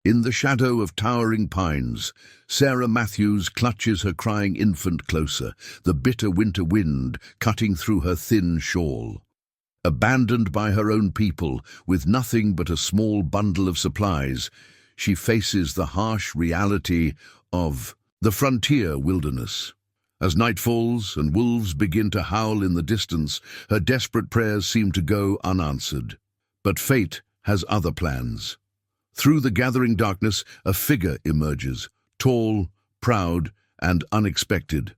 In the shadow of towering pines, Sarah Matthews clutches her crying infant closer, the bitter winter wind cutting through her thin shawl. Abandoned by her own people, with nothing but a small bundle of supplies, she faces the harsh reality of the frontier wilderness. As night falls and wolves begin to howl in the distance, her desperate prayers seem to go unanswered. But fate has other plans. Through the gathering darkness, a figure emerges, tall, proud, and unexpected,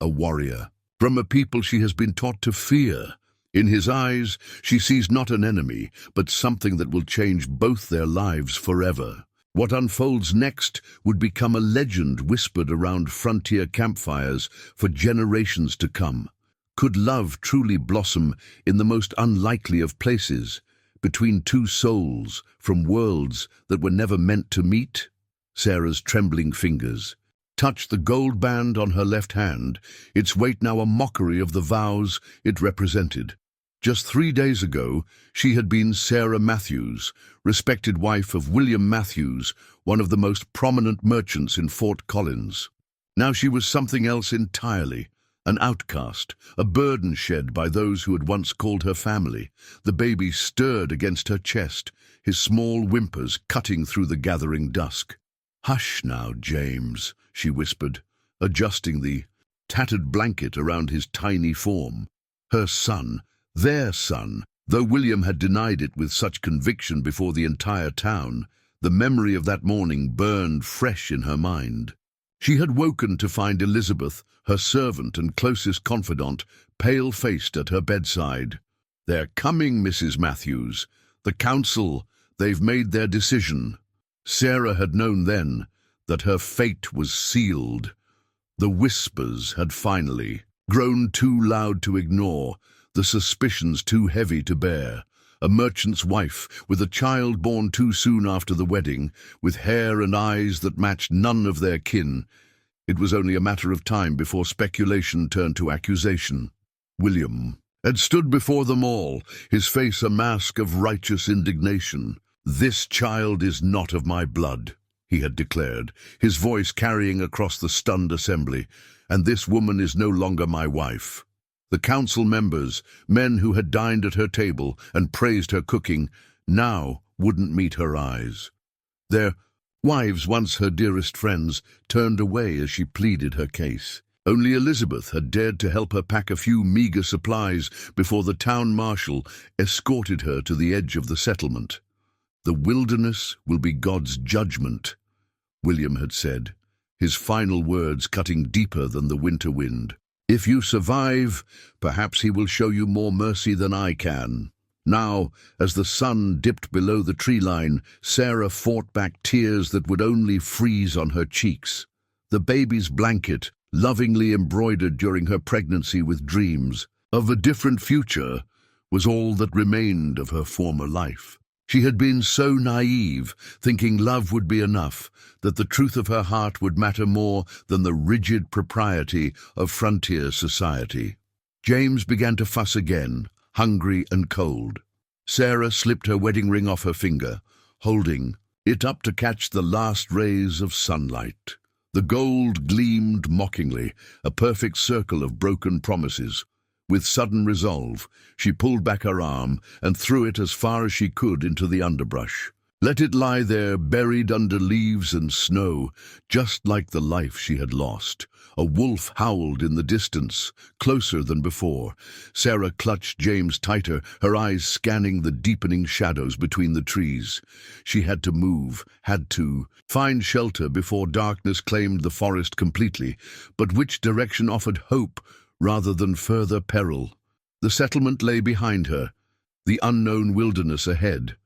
a warrior. From a people she has been taught to fear. In his eyes, she sees not an enemy, but something that will change both their lives forever. What unfolds next would become a legend whispered around frontier campfires for generations to come. Could love truly blossom in the most unlikely of places, between two souls from worlds that were never meant to meet? Sarah's trembling fingers touch the gold band on her left hand, its weight now a mockery of the vows it represented. Just 3 days ago, she had been Sarah Matthews, respected wife of William Matthews, one of the most prominent merchants in Fort Collins. Now she was something else entirely, an outcast, a burden shed by those who had once called her family. The baby stirred against her chest, his small whimpers cutting through the gathering dusk. "Hush now, James," she whispered, adjusting the tattered blanket around his tiny form. Her son, their son, though William had denied it with such conviction before the entire town, the memory of that morning burned fresh in her mind. She had woken to find Elizabeth, her servant and closest confidant, pale-faced at her bedside. "They're coming, Mrs. Matthews. The council, they've made their decision." Sarah had known then that her fate was sealed. The whispers had finally grown too loud to ignore, the suspicions too heavy to bear. A merchant's wife, with a child born too soon after the wedding, with hair and eyes that matched none of their kin. It was only a matter of time before speculation turned to accusation. William had stood before them all, his face a mask of righteous indignation. "This child is not of my blood," he had declared, his voice carrying across the stunned assembly, "and this woman is no longer my wife." The council members, men who had dined at her table and praised her cooking, now wouldn't meet her eyes. Their wives, once her dearest friends, turned away as she pleaded her case. Only Elizabeth had dared to help her pack a few meager supplies before the town marshal escorted her to the edge of the settlement. "The wilderness will be God's judgment," William had said, his final words cutting deeper than the winter wind. "If you survive, perhaps he will show you more mercy than I can." Now, as the sun dipped below the tree line, Sarah fought back tears that would only freeze on her cheeks. The baby's blanket, lovingly embroidered during her pregnancy with dreams of a different future, was all that remained of her former life. She had been so naive, thinking love would be enough, that the truth of her heart would matter more than the rigid propriety of frontier society. James began to fuss again, hungry and cold. Sarah slipped her wedding ring off her finger, holding it up to catch the last rays of sunlight. The gold gleamed mockingly, a perfect circle of broken promises. With sudden resolve, she pulled back her arm and threw it as far as she could into the underbrush. Let it lie there, buried under leaves and snow, just like the life she had lost. A wolf howled in the distance, closer than before. Sarah clutched James tighter, her eyes scanning the deepening shadows between the trees. She had to move, had to find shelter before darkness claimed the forest completely. But which direction offered hope rather than further peril? The settlement lay behind her, the unknown wilderness ahead.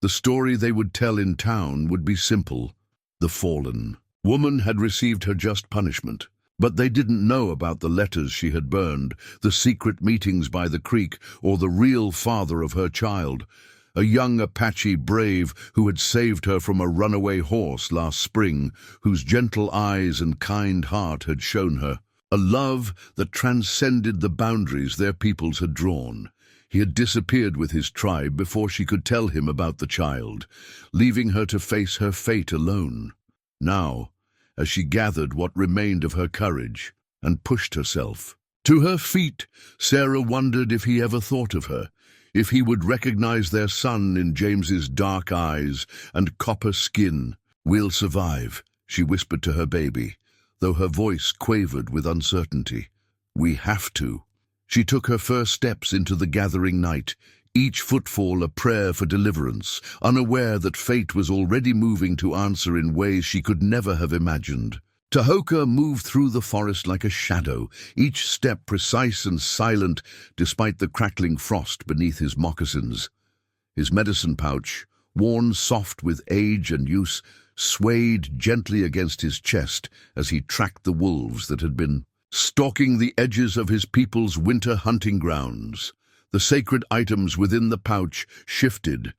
The story they would tell in town would be simple. The fallen woman had received her just punishment. But they didn't know about the letters she had burned, the secret meetings by the creek, or the real father of her child, a young Apache brave who had saved her from a runaway horse last spring, whose gentle eyes and kind heart had shown her a love that transcended the boundaries their peoples had drawn. He had disappeared with his tribe before she could tell him about the child, leaving her to face her fate alone. Now, as she gathered what remained of her courage and pushed herself to her feet, Sarah wondered if he ever thought of her, if he would recognize their son in James's dark eyes and copper skin. "We'll survive," she whispered to her baby, though her voice quavered with uncertainty. "We have to." She took her first steps into the gathering night, each footfall a prayer for deliverance, unaware that fate was already moving to answer in ways she could never have imagined. Tahoka moved through the forest like a shadow, each step precise and silent despite the crackling frost beneath his moccasins. His medicine pouch, worn soft with age and use, swayed gently against his chest as he tracked the wolves that had been stalking the edges of his people's winter hunting grounds. The sacred items within the pouch shifted: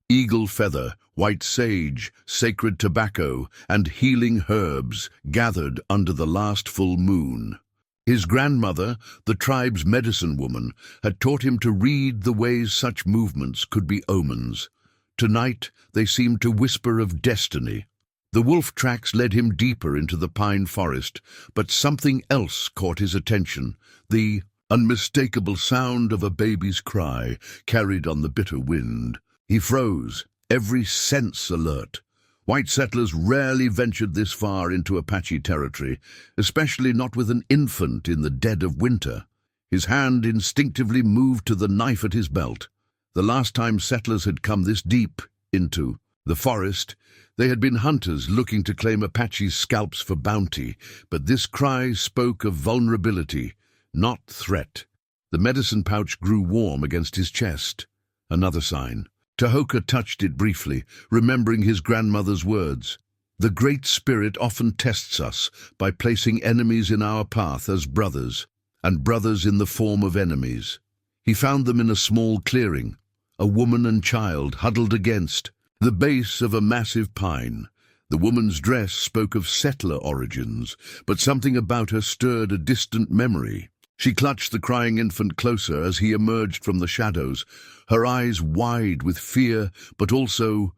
eagle feather, white sage, sacred tobacco, and healing herbs gathered under the last full moon. His grandmother, the tribe's medicine woman, had taught him to read the ways such movements could be omens. Tonight they seemed to whisper of destiny. The wolf tracks led him deeper into the pine forest, but something else caught his attention: the unmistakable sound of a baby's cry carried on the bitter wind. He froze, every sense alert. White settlers rarely ventured this far into Apache territory, especially not with an infant in the dead of winter. His hand instinctively moved to the knife at his belt. The last time settlers had come this deep into the forest, they had been hunters looking to claim Apache's scalps for bounty, but this cry spoke of vulnerability, not threat. The medicine pouch grew warm against his chest. Another sign. Tahoka touched it briefly, remembering his grandmother's words. "The Great Spirit often tests us by placing enemies in our path as brothers, and brothers in the form of enemies." He found them in a small clearing, a woman and child huddled against the base of a massive pine. The woman's dress spoke of settler origins, but something about her stirred a distant memory. She clutched the crying infant closer as he emerged from the shadows, her eyes wide with fear, but also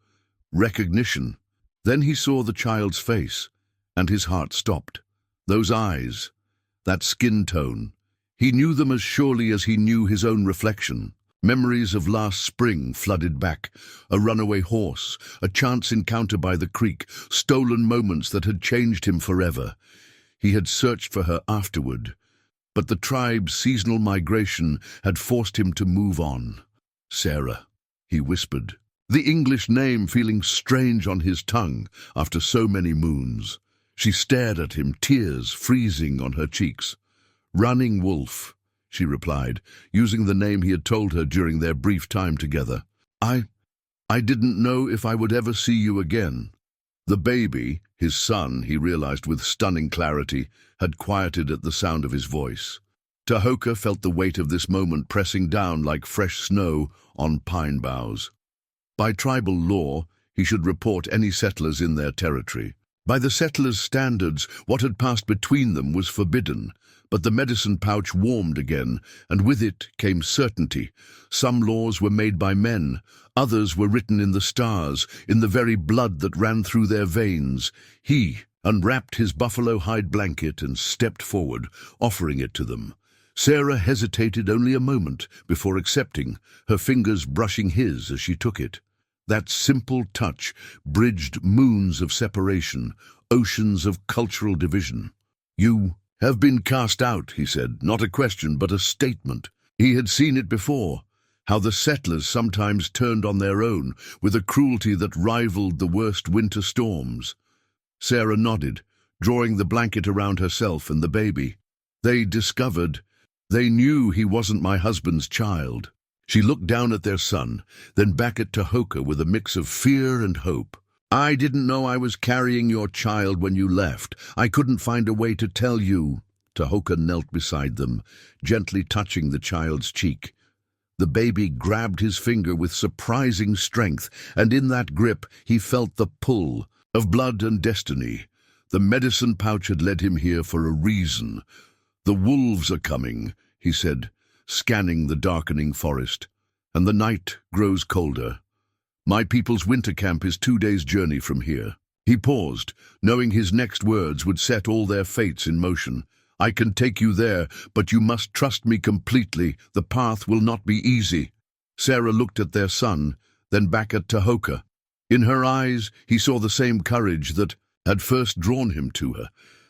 recognition. Then he saw the child's face, and his heart stopped. Those eyes, that skin tone, he knew them as surely as he knew his own reflection. Memories of last spring flooded back: a runaway horse, a chance encounter by the creek, stolen moments that had changed him forever. He had searched for her afterward, but the tribe's seasonal migration had forced him to move on. "Sarah," he whispered, the English name feeling strange on his tongue after so many moons. She stared at him, tears freezing on her cheeks. "Running Wolf," she replied, using the name he had told her during their brief time together. I didn't know if I would ever see you again." The baby, his son, he realized with stunning clarity, had quieted at the sound of his voice. Tahoka felt the weight of this moment pressing down like fresh snow on pine boughs. By tribal law, he should report any settlers in their territory. By the settlers' standards, what had passed between them was forbidden. But the medicine pouch warmed again, and with it came certainty. Some laws were made by men, others were written in the stars, in the very blood that ran through their veins. He unwrapped his buffalo hide blanket and stepped forward, offering it to them. Sarah hesitated only a moment before accepting, her fingers brushing his as she took it. That simple touch bridged moons of separation, oceans of cultural division. "You have been cast out," he said, not a question but a statement. He had seen it before, how the settlers sometimes turned on their own with a cruelty that rivaled the worst winter storms. Sarah nodded, drawing the blanket around herself and the baby. They knew he wasn't my husband's child." She looked down at their son, then back at Tahoka with a mix of fear and hope. "I didn't know I was carrying your child when you left. I couldn't find a way to tell you." Tahoka knelt beside them, gently touching the child's cheek. The baby grabbed his finger with surprising strength, and in that grip he felt the pull of blood and destiny. The medicine pouch had led him here for a reason. "The wolves are coming," he said, scanning the darkening forest. And the night grows colder. My people's winter camp is 2 days' journey from here. He paused, knowing his next words would set all their fates in motion. I can take you there, but you must trust me completely. The path will not be easy. Sarah looked at their son, then back at Tahoka. In her eyes, he saw the same courage that had first drawn him to her,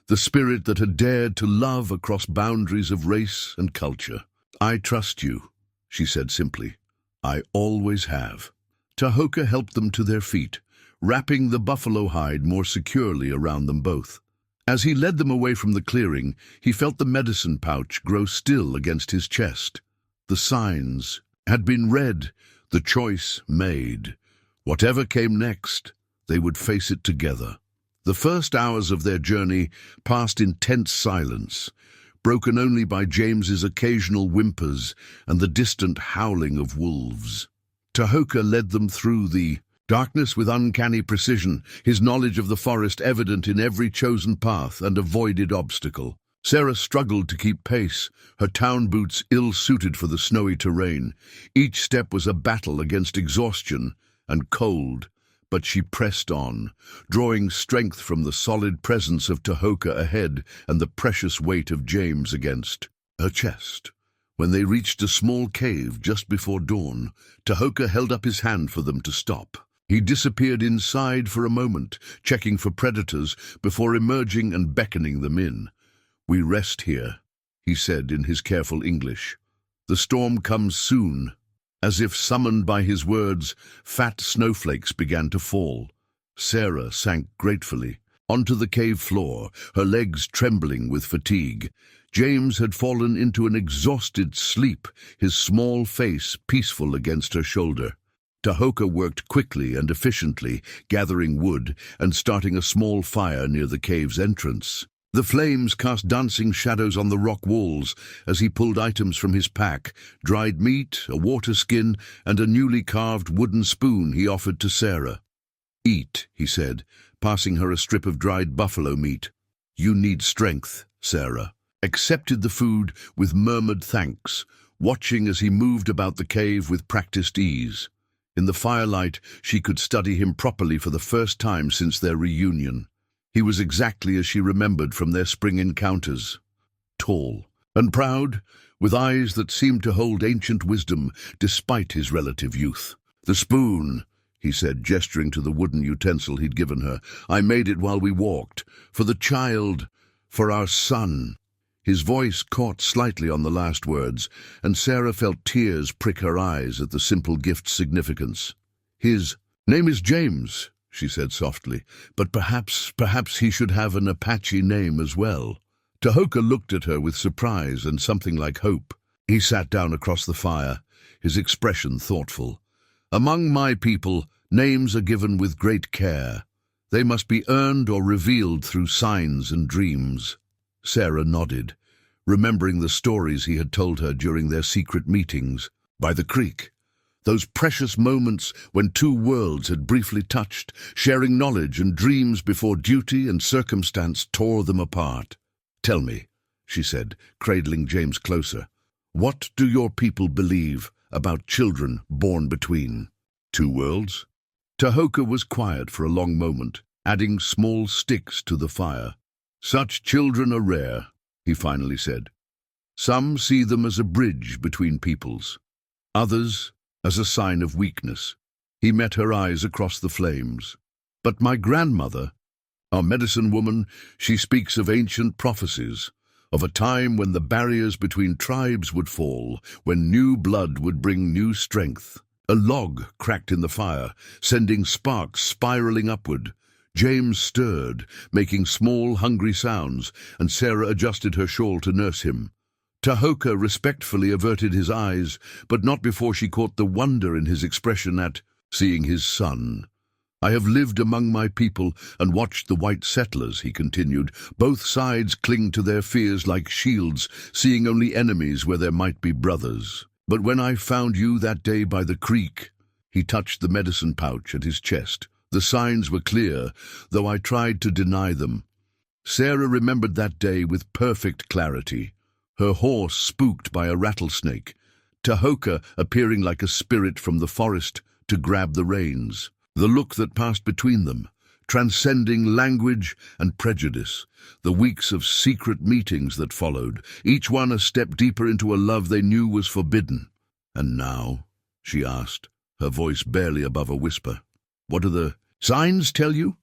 the spirit that had dared to love across boundaries of race and culture. I trust you, she said simply. I always have. Tahoka helped them to their feet, wrapping the buffalo hide more securely around them both. As he led them away from the clearing, he felt the medicine pouch grow still against his chest. The signs had been read, the choice made. Whatever came next, they would face it together. The first hours of their journey passed in tense silence, broken only by James's occasional whimpers and the distant howling of wolves. Tahoka led them through the darkness with uncanny precision, his knowledge of the forest evident in every chosen path and avoided obstacle. Sarah struggled to keep pace, her town boots ill-suited for the snowy terrain. Each step was a battle against exhaustion and cold, but she pressed on, drawing strength from the solid presence of Tahoka ahead and the precious weight of James against her chest. When they reached a small cave just before dawn, Tahoka held up his hand for them to stop. He disappeared inside for a moment, checking for predators before emerging and beckoning them in. We rest here, he said in his careful English. The storm comes soon. As if summoned by his words, fat snowflakes began to fall. Sarah sank gratefully onto the cave floor, her legs trembling with fatigue. James had fallen into an exhausted sleep, his small face peaceful against her shoulder. Tahoka worked quickly and efficiently, gathering wood and starting a small fire near the cave's entrance. The flames cast dancing shadows on the rock walls as he pulled items from his pack, dried meat, a water skin, and a newly carved wooden spoon he offered to Sarah. Eat, he said, passing her a strip of dried buffalo meat. You need strength, Sarah accepted the food with murmured thanks, watching as he moved about the cave with practiced ease. In the firelight, she could study him properly for the first time since their reunion. He was exactly as she remembered from their spring encounters. Tall and proud, with eyes that seemed to hold ancient wisdom despite his relative youth. The spoon, he said, gesturing to the wooden utensil he'd given her. I made it while we walked. For the child, for our son. His voice caught slightly on the last words, and Sarah felt tears prick her eyes at the simple gift's significance. His name is James, she said softly, but perhaps he should have an Apache name as well. Tahoka looked at her with surprise and something like hope. He sat down across the fire, his expression thoughtful. Among my people, names are given with great care. They must be earned or revealed through signs and dreams. Sarah nodded, remembering the stories he had told her during their secret meetings by the creek. Those precious moments when two worlds had briefly touched, sharing knowledge and dreams before duty and circumstance tore them apart. Tell me, she said, cradling James closer, what do your people believe about children born between two worlds? Tahoka was quiet for a long moment, adding small sticks to the fire. Such children are rare, he finally said. Some see them as a bridge between peoples, others as a sign of weakness. He met her eyes across the flames. But my grandmother, our medicine woman, she speaks of ancient prophecies, of a time when the barriers between tribes would fall, when new blood would bring new strength. A log cracked in the fire, sending sparks spiraling upward. James stirred, making small, hungry sounds, and Sarah adjusted her shawl to nurse him. Tahoka respectfully averted his eyes, but not before she caught the wonder in his expression at seeing his son. I have lived among my people and watched the white settlers, he continued. Both sides cling to their fears like shields, seeing only enemies where there might be brothers. But when I found you that day by the creek, he touched the medicine pouch at his chest. The signs were clear, though I tried to deny them. Sarah remembered that day with perfect clarity. her horse spooked by a rattlesnake, Tahoka appearing like a spirit from the forest to grab the reins. The look that passed between them, transcending language and prejudice, the weeks of secret meetings that followed, each one a step deeper into a love they knew was forbidden. "And now?" she asked, her voice barely above a whisper. "What do the signs tell you?"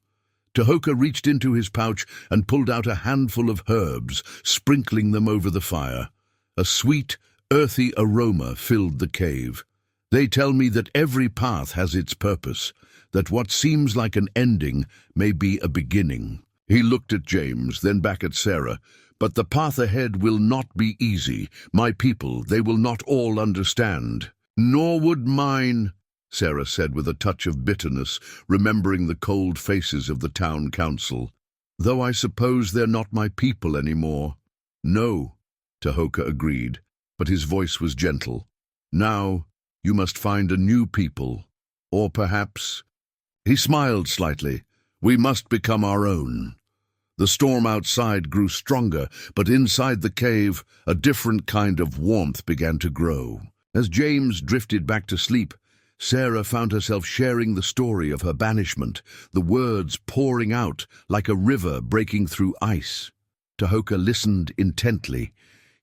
Tahoka reached into his pouch and pulled out a handful of herbs, sprinkling them over the fire. A sweet, earthy aroma filled the cave. "They tell me that every path has its purpose, that what seems like an ending may be a beginning." He looked at James, then back at Sarah. "But the path ahead will not be easy. My people, they will not all understand." "Nor would mine," Sarah said with a touch of bitterness, remembering the cold faces of the town council. "Though I suppose they're not my people anymore." "No," Tahoka agreed, but his voice was gentle. "Now you must find a new people, or perhaps—" He smiled slightly. "We must become our own." The storm outside grew stronger, but inside the cave, a different kind of warmth began to grow. As James drifted back to sleep, Sarah found herself sharing the story of her banishment, the words pouring out like a river breaking through ice. Tahoka listened intently,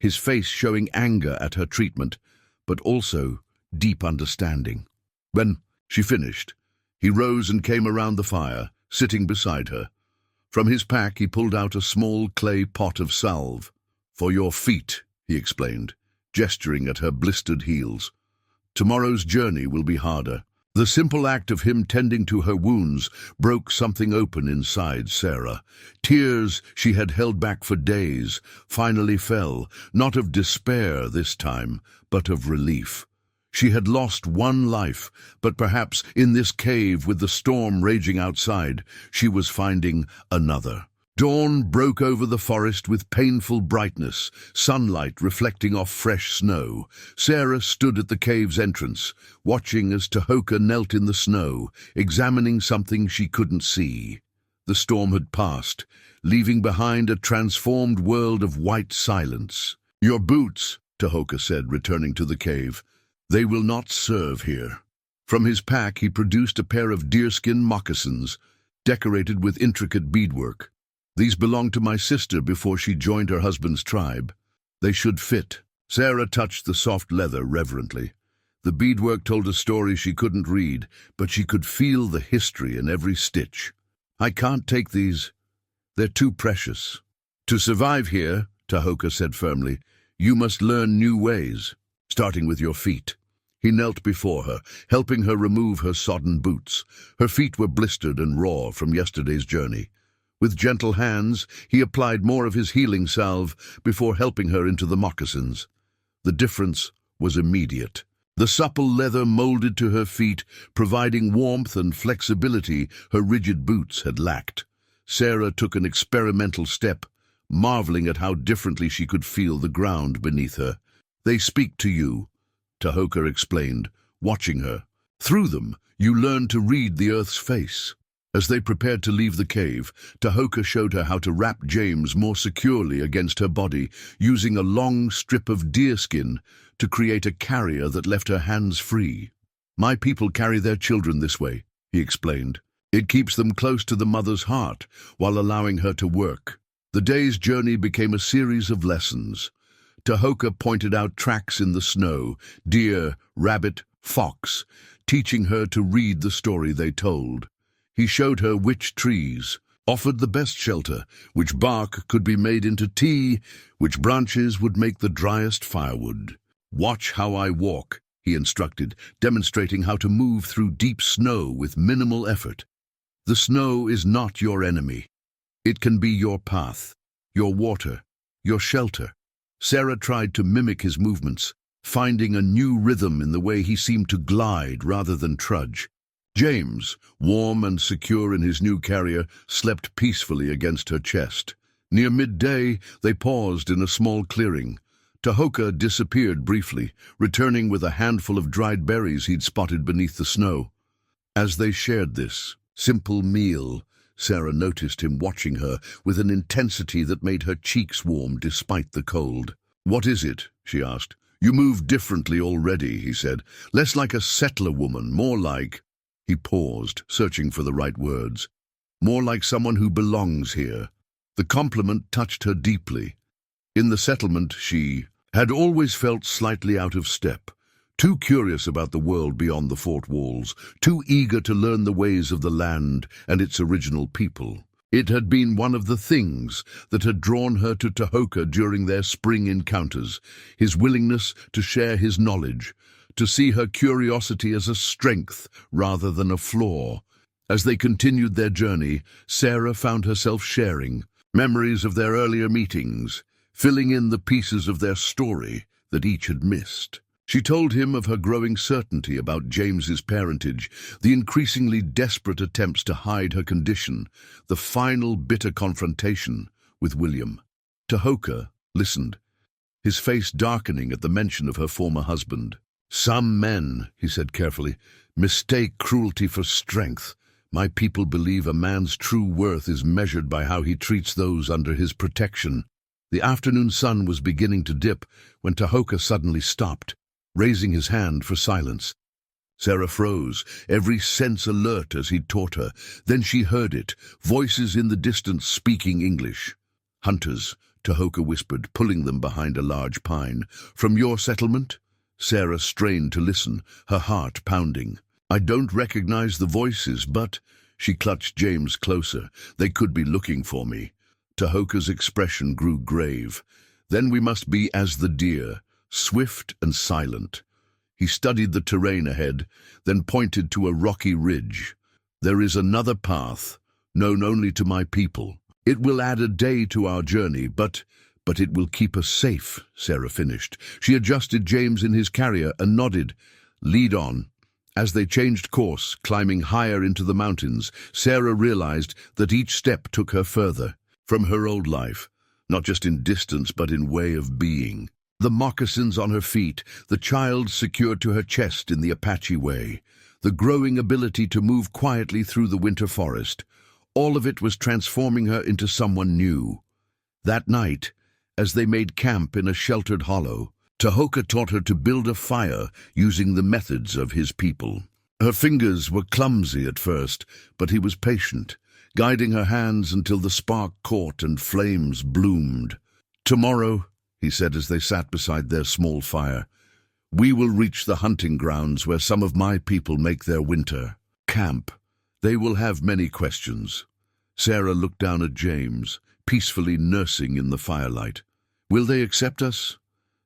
his face showing anger at her treatment, but also deep understanding. When she finished, he rose and came around the fire, sitting beside her. From his pack he pulled out a small clay pot of salve. "For your feet," he explained, gesturing at her blistered heels. "Tomorrow's journey will be harder." The simple act of him tending to her wounds broke something open inside Sarah. Tears she had held back for days finally fell, not of despair this time, but of relief. She had lost one life, but perhaps in this cave with the storm raging outside, she was finding another. Dawn broke over the forest with painful brightness, sunlight reflecting off fresh snow. Sarah stood at the cave's entrance, watching as Tahoka knelt in the snow, examining something she couldn't see. The storm had passed, leaving behind a transformed world of white silence. "Your boots," Tahoka said, returning to the cave. "They will not serve here." From his pack he produced a pair of deerskin moccasins, decorated with intricate beadwork. "These belonged to my sister before she joined her husband's tribe. They should fit." Sarah touched the soft leather reverently. The beadwork told a story she couldn't read, but she could feel the history in every stitch. "I can't take these. They're too precious." "To survive here," Tahoka said firmly, "you must learn new ways, starting with your feet." He knelt before her, helping her remove her sodden boots. Her feet were blistered and raw from yesterday's journey. With gentle hands, he applied more of his healing salve before helping her into the moccasins. The difference was immediate. The supple leather molded to her feet, providing warmth and flexibility her rigid boots had lacked. Sarah took an experimental step, marveling at how differently she could feel the ground beneath her. "They speak to you," Tahoka explained, watching her. "Through them, you learn to read the earth's face." As they prepared to leave the cave, Tahoka showed her how to wrap James more securely against her body, using a long strip of deerskin to create a carrier that left her hands free. "My people carry their children this way," he explained. "It keeps them close to the mother's heart while allowing her to work." The day's journey became a series of lessons. Tahoka pointed out tracks in the snow, deer, rabbit, fox, teaching her to read the story they told. He showed her which trees offered the best shelter, which bark could be made into tea, which branches would make the driest firewood. "Watch how I walk," he instructed, demonstrating how to move through deep snow with minimal effort. "The snow is not your enemy. It can be your path, your water, your shelter." Sarah tried to mimic his movements, finding a new rhythm in the way he seemed to glide rather than trudge. James, warm and secure in his new carrier, slept peacefully against her chest. Near midday, they paused in a small clearing. Tahoka disappeared briefly, returning with a handful of dried berries he'd spotted beneath the snow. As they shared this simple meal, Sarah noticed him watching her with an intensity that made her cheeks warm despite the cold. "What is it?" she asked. "You move differently already," he said. "Less like a settler woman, more like—" He paused, searching for the right words. "More like someone who belongs here." The compliment touched her deeply. In the settlement, she had always felt slightly out of step, too curious about the world beyond the fort walls, too eager to learn the ways of the land and its original people. It had been one of the things that had drawn her to Tahoka during their spring encounters, his willingness to share his knowledge, to see her curiosity as a strength rather than a flaw. As they continued their journey, Sarah found herself sharing memories of their earlier meetings, filling in the pieces of their story that each had missed. She told him of her growing certainty about James's parentage, the increasingly desperate attempts to hide her condition, the final bitter confrontation with William. Tahoka listened, his face darkening at the mention of her former husband. "Some men," he said carefully, "mistake cruelty for strength. My people believe a man's true worth is measured by how he treats those under his protection." The afternoon sun was beginning to dip when Tahoka suddenly stopped, raising his hand for silence. Sarah froze, every sense alert as he'd taught her. Then she heard it, voices in the distance speaking English. "Hunters," Tahoka whispered, pulling them behind a large pine. "From your settlement?" Sarah strained to listen, her heart pounding. "I don't recognize the voices, but—" She clutched James closer. "They could be looking for me." Tahoka's expression grew grave. "Then we must be as the deer, swift and silent." He studied the terrain ahead, then pointed to a rocky ridge. "There is another path, known only to my people. It will add a day to our journey, but it will keep us safe," Sarah finished. She adjusted James in his carrier and nodded. "Lead on." As they changed course, climbing higher into the mountains, Sarah realized that each step took her further from her old life, not just in distance but in way of being. The moccasins on her feet, the child secured to her chest in the Apache way, the growing ability to move quietly through the winter forest, all of it was transforming her into someone new. That night, as they made camp in a sheltered hollow, Tahoka taught her to build a fire using the methods of his people. Her fingers were clumsy at first, but he was patient, guiding her hands until the spark caught and flames bloomed. "Tomorrow," he said as they sat beside their small fire, "we will reach the hunting grounds where some of my people make their winter camp. They will have many questions." Sarah looked down at James, peacefully nursing in the firelight. "Will they accept us?"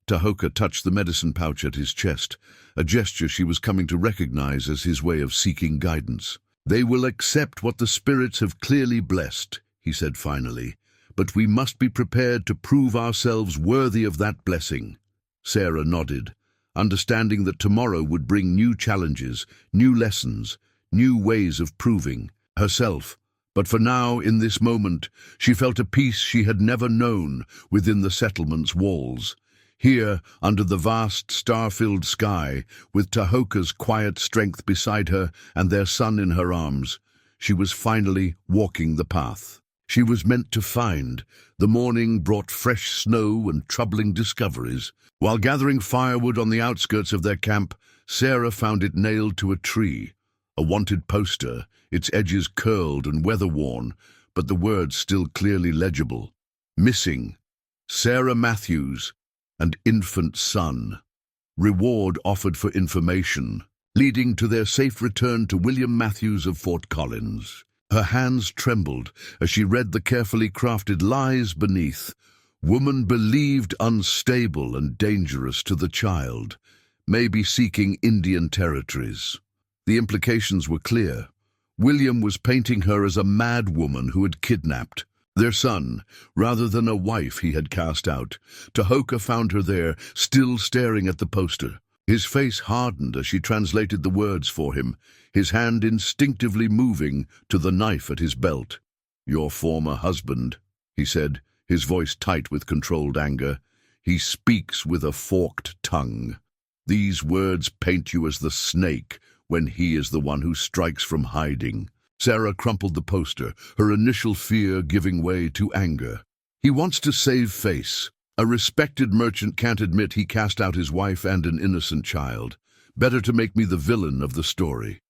Tahoka touched the medicine pouch at his chest, a gesture she was coming to recognize as his way of seeking guidance. "They will accept what the spirits have clearly blessed," he said finally, "but we must be prepared to prove ourselves worthy of that blessing." Sarah nodded, understanding that tomorrow would bring new challenges, new lessons, new ways of proving herself. But for now, in this moment, she felt a peace she had never known within the settlement's walls. Here, under the vast star-filled sky, with Tahoka's quiet strength beside her and their son in her arms, she was finally walking the path she was meant to find. The morning brought fresh snow and troubling discoveries. While gathering firewood on the outskirts of their camp, Sarah found it nailed to a tree, a wanted poster, its edges curled and weather-worn, but the words still clearly legible. "Missing, Sarah Matthews, and infant son. Reward offered for information," leading to their safe return to William Matthews of Fort Collins. Her hands trembled as she read the carefully crafted lies beneath. "Woman believed unstable and dangerous to the child, may be seeking Indian territories." The implications were clear. William was painting her as a mad woman who had kidnapped their son, rather than a wife he had cast out. Tahoka found her there, still staring at the poster. His face hardened as she translated the words for him, his hand instinctively moving to the knife at his belt. "Your former husband," he said, his voice tight with controlled anger. "He speaks with a forked tongue. These words paint you as the snake when he is the one who strikes from hiding." Sarah crumpled the poster, her initial fear giving way to anger. "He wants to save face," A respected merchant can't admit he cast out his wife and an innocent child. Better to make me the villain of the story.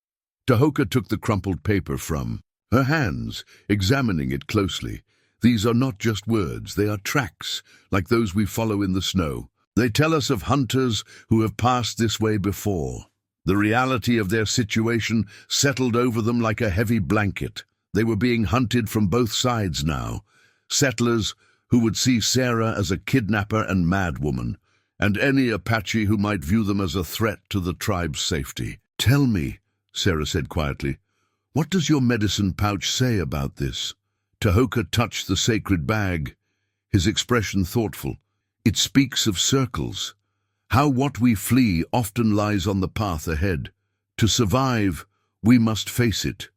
Tahoka took the crumpled paper from her hands, examining it closely. These are not just words, they are tracks, like those we follow in the snow. They tell us of hunters who have passed this way before. The reality of their situation settled over them like a heavy blanket. They were being hunted from both sides now. Settlers who would see Sarah as a kidnapper and madwoman, and any Apache who might view them as a threat to the tribe's safety. "Tell me," Sarah said quietly, "what does your medicine pouch say about this?" Tahoka touched the sacred bag, his expression thoughtful. "It speaks of circles, how what we flee often lies on the path ahead. To survive, we must face it."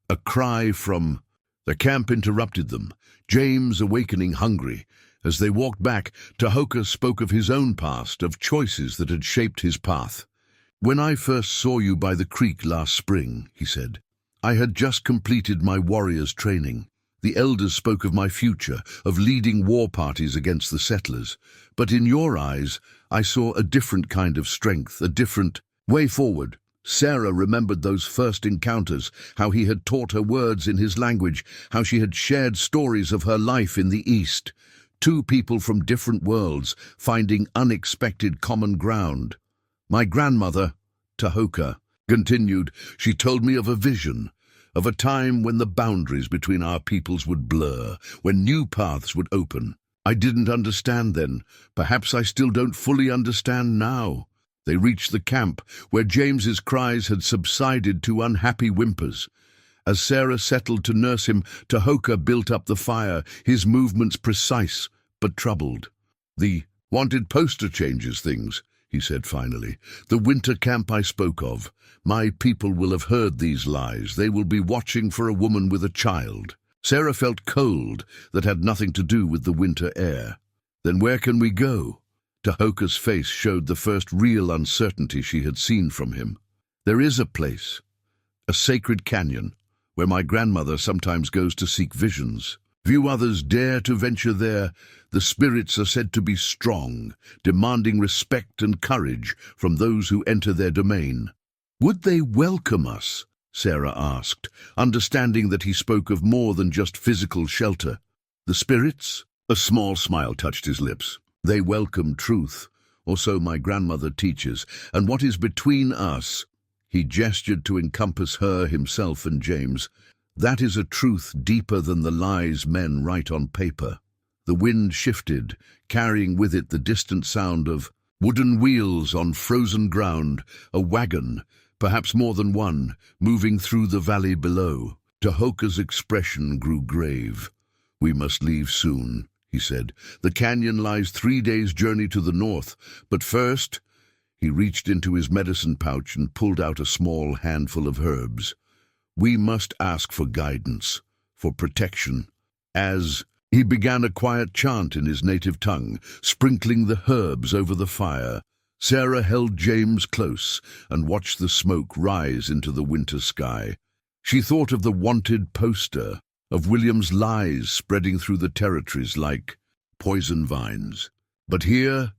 A cry from the camp interrupted them, James awakening hungry. As they walked back, Tahoka spoke of his own past, of choices that had shaped his path. "When I first saw you by the creek last spring," he said, "I had just completed my warrior's training. The elders spoke of my future, of leading war parties against the settlers. But in your eyes, I saw a different kind of strength, a different way forward." Sarah remembered those first encounters, how he had taught her words in his language, how she had shared stories of her life in the East. Two people from different worlds, finding unexpected common ground. "My grandmother," Tahoka continued, "she told me of a vision, of a time when the boundaries between our peoples would blur, when new paths would open. I didn't understand then. Perhaps I still don't fully understand now." They reached the camp, where James's cries had subsided to unhappy whimpers. As Sarah settled to nurse him, Tahoka built up the fire, his movements precise but troubled. "The wanted poster changes things," he said finally. "The winter camp I spoke of. My people will have heard these lies. They will be watching for a woman with a child." Sarah felt cold that had nothing to do with the winter air. "Then where can we go?" Tahoka's face showed the first real uncertainty she had seen from him. "There is a place, a sacred canyon, where my grandmother sometimes goes to seek visions. Few others dare to venture there. The spirits are said to be strong, demanding respect and courage from those who enter their domain." "Would they welcome us?" Sarah asked, understanding that he spoke of more than just physical shelter. "The spirits?" A small smile touched his lips. "They welcome truth, or so my grandmother teaches, and what is between us," he gestured to encompass her, himself, and James, "that is a truth deeper than the lies men write on paper." The wind shifted, carrying with it the distant sound of wooden wheels on frozen ground, a wagon, perhaps more than one, moving through the valley below. Tahoka's expression grew grave. "We must leave soon," he said. "The canyon lies 3 days' journey to the north, but first—" He reached into his medicine pouch and pulled out a small handful of herbs. "We must ask for guidance, for protection." As he began a quiet chant in his native tongue, sprinkling the herbs over the fire, Sarah held James close and watched the smoke rise into the winter sky. She thought of the wanted poster, of William's lies spreading through the territories like poison vines. But here,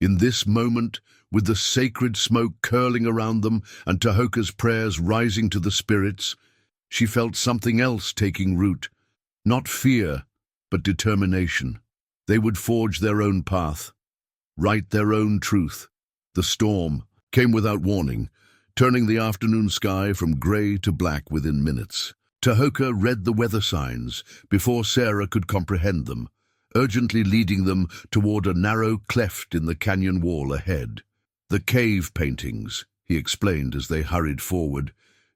in this moment, with the sacred smoke curling around them and Tahoka's prayers rising to the spirits, she felt something else taking root. Not fear, but determination. They would forge their own path, write their own truth. The storm came without warning, turning the afternoon sky from grey to black within minutes. Tahoka read the weather signs before Sarah could comprehend them, urgently leading them toward a narrow cleft in the canyon wall ahead. "The cave paintings," he explained as they hurried forward,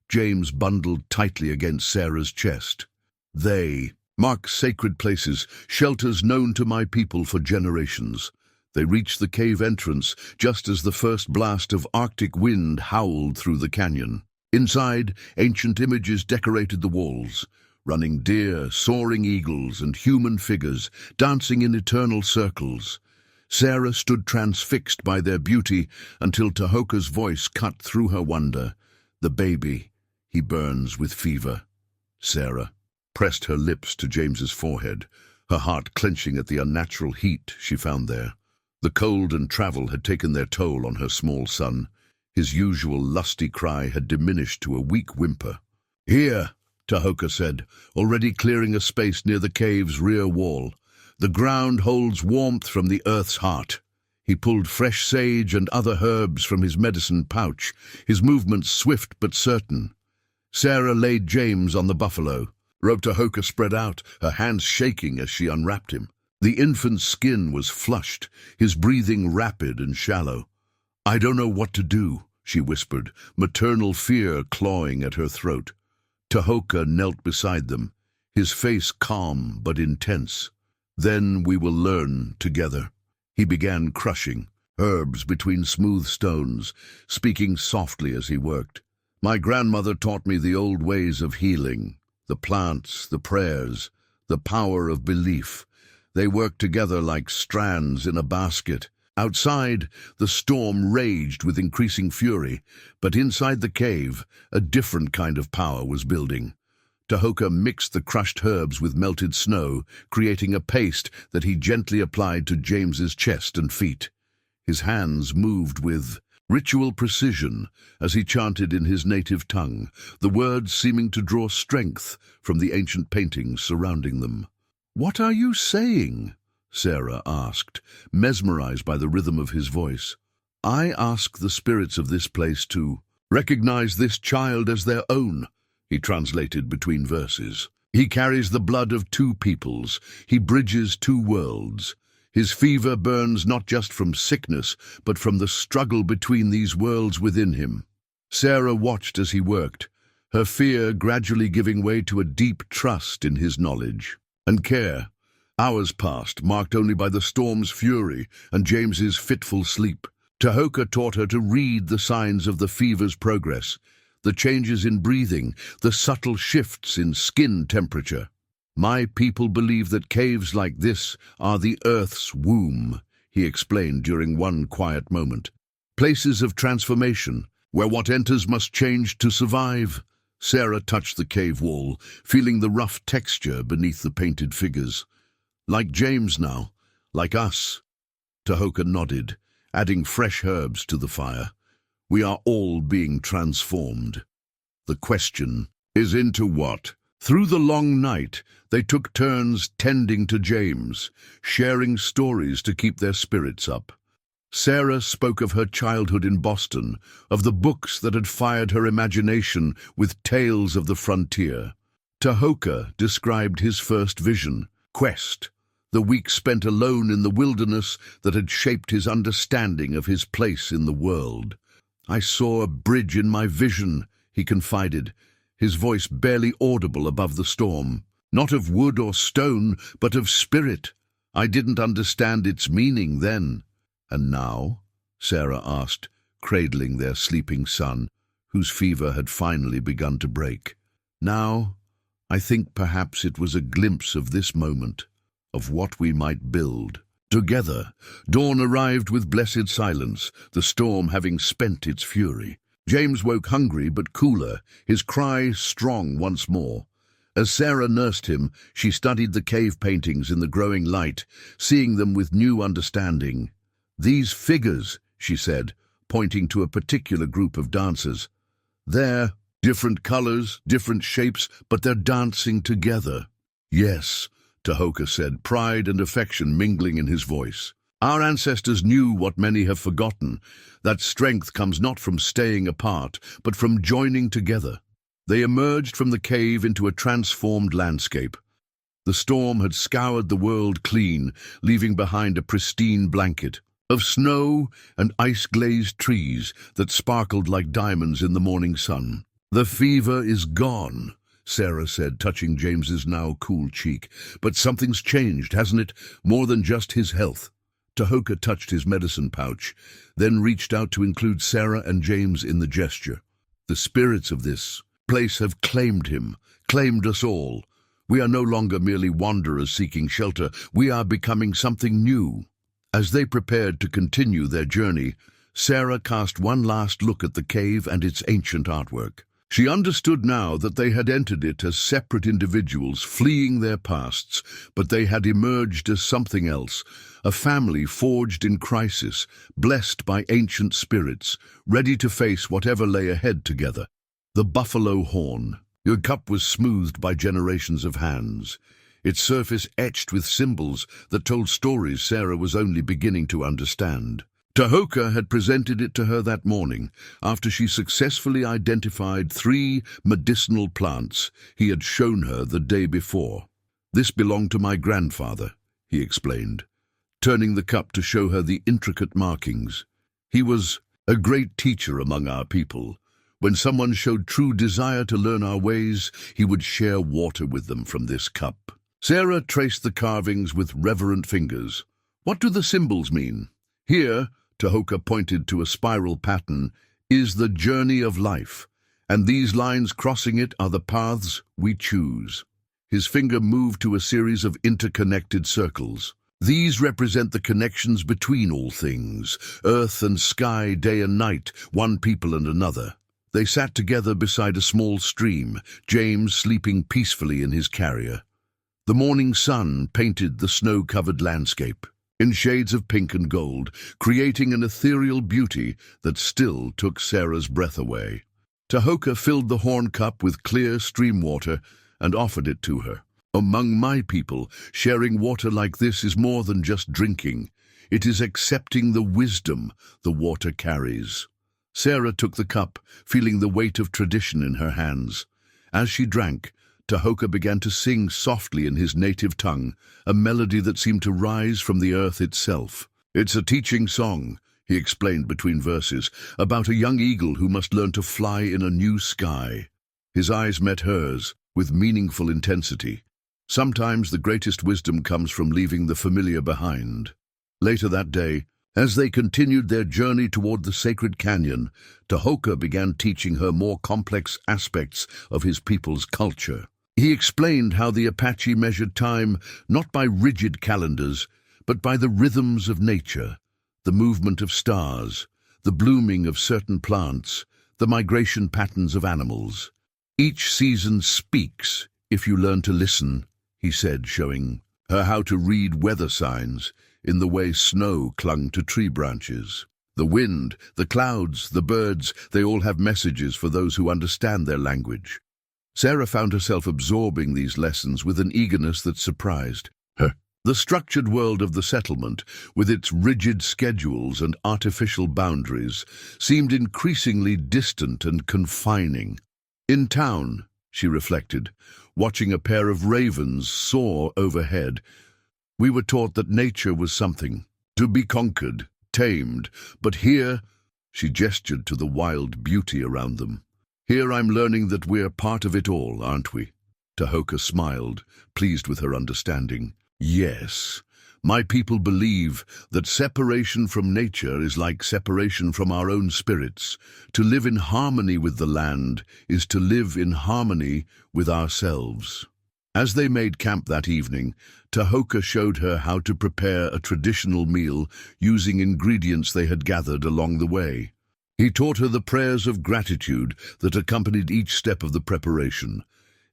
James bundled tightly against Sarah's chest. "They mark sacred places, shelters known to my people for generations." They reached the cave entrance just as the first blast of Arctic wind howled through the canyon. Inside, ancient images decorated the walls, running deer, soaring eagles, and human figures, dancing in eternal circles. Sarah stood transfixed by their beauty until Tahoka's voice cut through her wonder. "The baby, he burns with fever." Sarah pressed her lips to James's forehead. her heart clenching at the unnatural heat she found there. The cold and travel had taken their toll on her small son. His usual lusty cry had diminished to a weak whimper. "Here," Tahoka said, already clearing a space near the cave's rear wall. "The ground holds warmth from the earth's heart." He pulled fresh sage and other herbs from his medicine pouch, his movements swift but certain. Sarah laid James on the buffalo. Tahoka spread out, her hands shaking as she unwrapped him. The infant's skin was flushed, his breathing rapid and shallow. "I don't know what to do," she whispered, maternal fear clawing at her throat. Tahoka knelt beside them, his face calm but intense. "Then we will learn together." He began crushing herbs between smooth stones, speaking softly as he worked. "My grandmother taught me the old ways of healing, the plants, the prayers, the power of belief. They work together like strands in a basket." Outside, the storm raged with increasing fury, but inside the cave, a different kind of power was building. Tahoka mixed the crushed herbs with melted snow, creating a paste that he gently applied to James's chest and feet. His hands moved with ritual precision as he chanted in his native tongue, the words seeming to draw strength from the ancient paintings surrounding them. "What are you saying?" Sarah asked, mesmerized by the rhythm of his voice. "I ask the spirits of this place to recognize this child as their own," he translated between verses. "He carries the blood of two peoples. He bridges two worlds. His fever burns not just from sickness, but from the struggle between these worlds within him." Sarah watched as he worked, her fear gradually giving way to a deep trust in his knowledge and care. Hours passed, marked only by the storm's fury and James's fitful sleep. Tahoka taught her to read the signs of the fever's progress, the changes in breathing, the subtle shifts in skin temperature. "My people believe that caves like this are the earth's womb," he explained during one quiet moment. "Places of transformation, where what enters must change to survive." Sarah touched the cave wall, feeling the rough texture beneath the painted figures. "Like James now, like us." Tahoka nodded, adding fresh herbs to the fire. "We are all being transformed. The question is into what?" Through the long night, they took turns tending to James, sharing stories to keep their spirits up. Sarah spoke of her childhood in Boston, of the books that had fired her imagination with tales of the frontier. Tahoka described his first vision, quest, the week spent alone in the wilderness that had shaped his understanding of his place in the world. "I saw a bridge in my vision," he confided, his voice barely audible above the storm. "Not of wood or stone, but of spirit. I didn't understand its meaning then." "And now?" Sarah asked, cradling their sleeping son, whose fever had finally begun to break. "Now, I think perhaps it was a glimpse of this moment, of what we might build together." Dawn arrived with blessed silence, the storm having spent its fury. James woke hungry but cooler, his cry strong once more. As Sarah nursed him, she studied the cave paintings in the growing light, seeing them with new understanding. "These figures," she said, pointing to a particular group of dancers. "They're different colors, different shapes, but they're dancing together." "Yes," Tahoka said, pride and affection mingling in his voice. "Our ancestors knew what many have forgotten, that strength comes not from staying apart, but from joining together." They emerged from the cave into a transformed landscape. The storm had scoured the world clean, leaving behind a pristine blanket of snow and ice-glazed trees that sparkled like diamonds in the morning sun. "The fever is gone," Sarah said, touching James's now cool cheek. "But something's changed, hasn't it? More than just his health." Tahoka touched his medicine pouch, then reached out to include Sarah and James in the gesture. "The spirits of this place have claimed him, claimed us all. We are no longer merely wanderers seeking shelter. We are becoming something new." As they prepared to continue their journey, Sarah cast one last look at the cave and its ancient artwork. She understood now that they had entered it as separate individuals fleeing their pasts, but they had emerged as something else, a family forged in crisis, blessed by ancient spirits, ready to face whatever lay ahead together. The buffalo horn. Your cup was smoothed by generations of hands, its surface etched with symbols that told stories Sarah was only beginning to understand. Tahoka had presented it to her that morning, after she successfully identified 3 medicinal plants he had shown her the day before. "This belonged to my grandfather," he explained, turning the cup to show her the intricate markings. "He was a great teacher among our people. When someone showed true desire to learn our ways, he would share water with them from this cup." Sarah traced the carvings with reverent fingers. "What do the symbols mean?" "Here," Tahoka pointed to a spiral pattern, "is the journey of life, and these lines crossing it are the paths we choose." His finger moved to a series of interconnected circles. "These represent the connections between all things, earth and sky, day and night, one people and another." They sat together beside a small stream, James sleeping peacefully in his carrier. The morning sun painted the snow-covered landscape in shades of pink and gold, creating an ethereal beauty that still took Sarah's breath away. Tahoka filled the horn cup with clear stream water and offered it to her. "Among my people, sharing water like this is more than just drinking. It is accepting the wisdom the water carries." Sarah took the cup, feeling the weight of tradition in her hands. As she drank, Tahoka began to sing softly in his native tongue, a melody that seemed to rise from the earth itself. "It's a teaching song," he explained between verses, "about a young eagle who must learn to fly in a new sky." His eyes met hers with meaningful intensity. Sometimes the greatest wisdom comes from leaving the familiar behind. Later that day, as they continued their journey toward the sacred canyon, Tahoka began teaching her more complex aspects of his people's culture. He explained how the Apache measured time not by rigid calendars, but by the rhythms of nature, the movement of stars, the blooming of certain plants, the migration patterns of animals. "Each season speaks if you learn to listen," he said, showing her how to read weather signs in the way snow clung to tree branches. The wind, the clouds, the birds, they all have messages for those who understand their language. Sarah found herself absorbing these lessons with an eagerness that surprised her. The structured world of the settlement, with its rigid schedules and artificial boundaries, seemed increasingly distant and confining. In town, she reflected, watching a pair of ravens soar overhead, we were taught that nature was something to be conquered, tamed, but here, she gestured to the wild beauty around them. "Here I'm learning that we're part of it all, aren't we?" Tahoka smiled, pleased with her understanding. "Yes, my people believe that separation from nature is like separation from our own spirits. To live in harmony with the land is to live in harmony with ourselves." As they made camp that evening, Tahoka showed her how to prepare a traditional meal using ingredients they had gathered along the way. He taught her the prayers of gratitude that accompanied each step of the preparation,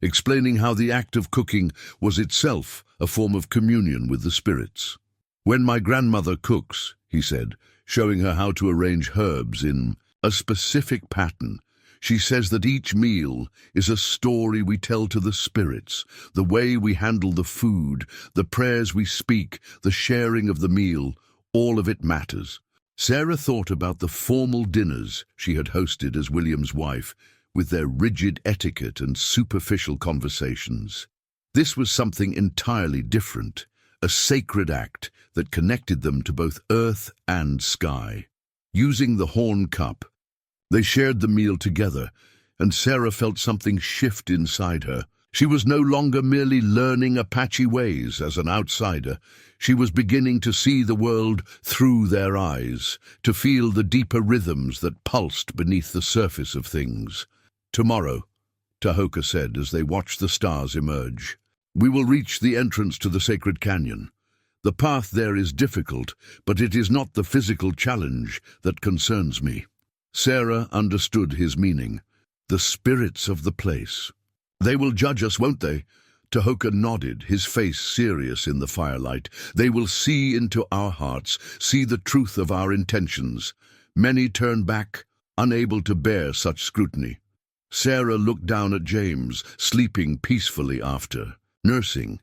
explaining how the act of cooking was itself a form of communion with the spirits. "When my grandmother cooks," he said, showing her how to arrange herbs in a specific pattern, "she says that each meal is a story we tell to the spirits, the way we handle the food, the prayers we speak, the sharing of the meal, all of it matters." Sarah thought about the formal dinners she had hosted as William's wife, with their rigid etiquette and superficial conversations. This was something entirely different, a sacred act that connected them to both earth and sky. Using the horn cup, they shared the meal together, and Sarah felt something shift inside her. She was no longer merely learning Apache ways as an outsider. She was beginning to see the world through their eyes, to feel the deeper rhythms that pulsed beneath the surface of things. "Tomorrow," Tahoka said as they watched the stars emerge, "we will reach the entrance to the sacred canyon. The path there is difficult, but it is not the physical challenge that concerns me." Sarah understood his meaning. The spirits of the place. They will judge us, won't they? Tahoka nodded, his face serious in the firelight. They will see into our hearts, see the truth of our intentions. Many turn back, unable to bear such scrutiny. Sarah looked down at James, sleeping peacefully after, nursing.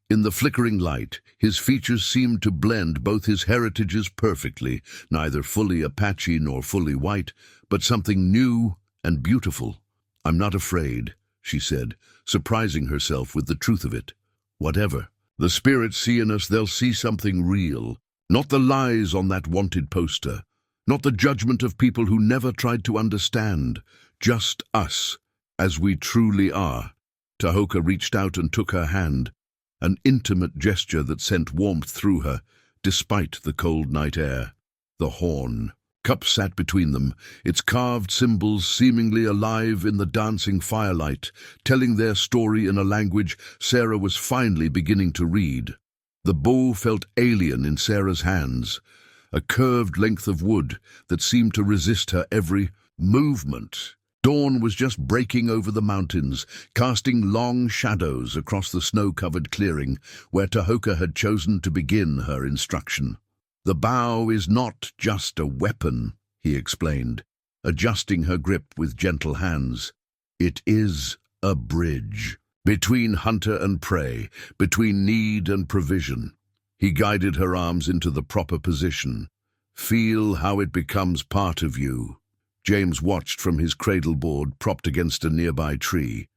In the flickering light, his features seemed to blend both his heritages perfectly, neither fully Apache nor fully white, but something new and beautiful. "I'm not afraid," she said, surprising herself with the truth of it. "Whatever the spirits see in us, they'll see something real, not the lies on that wanted poster, not the judgment of people who never tried to understand, just us, as we truly are." Tahoka reached out and took her hand, an intimate gesture that sent warmth through her, despite the cold night air. The horn. Cup sat between them, its carved symbols seemingly alive in the dancing firelight, telling their story in a language Sarah was finally beginning to read. The bow felt alien in Sarah's hands, a curved length of wood that seemed to resist her every movement. Dawn was just breaking over the mountains, casting long shadows across the snow-covered clearing where Tahoka had chosen to begin her instruction. "The bow is not just a weapon," he explained, adjusting her grip with gentle hands. "It is a bridge between hunter and prey, between need and provision." He guided her arms into the proper position. "Feel how it becomes part of you." James watched from his cradleboard propped against a nearby tree,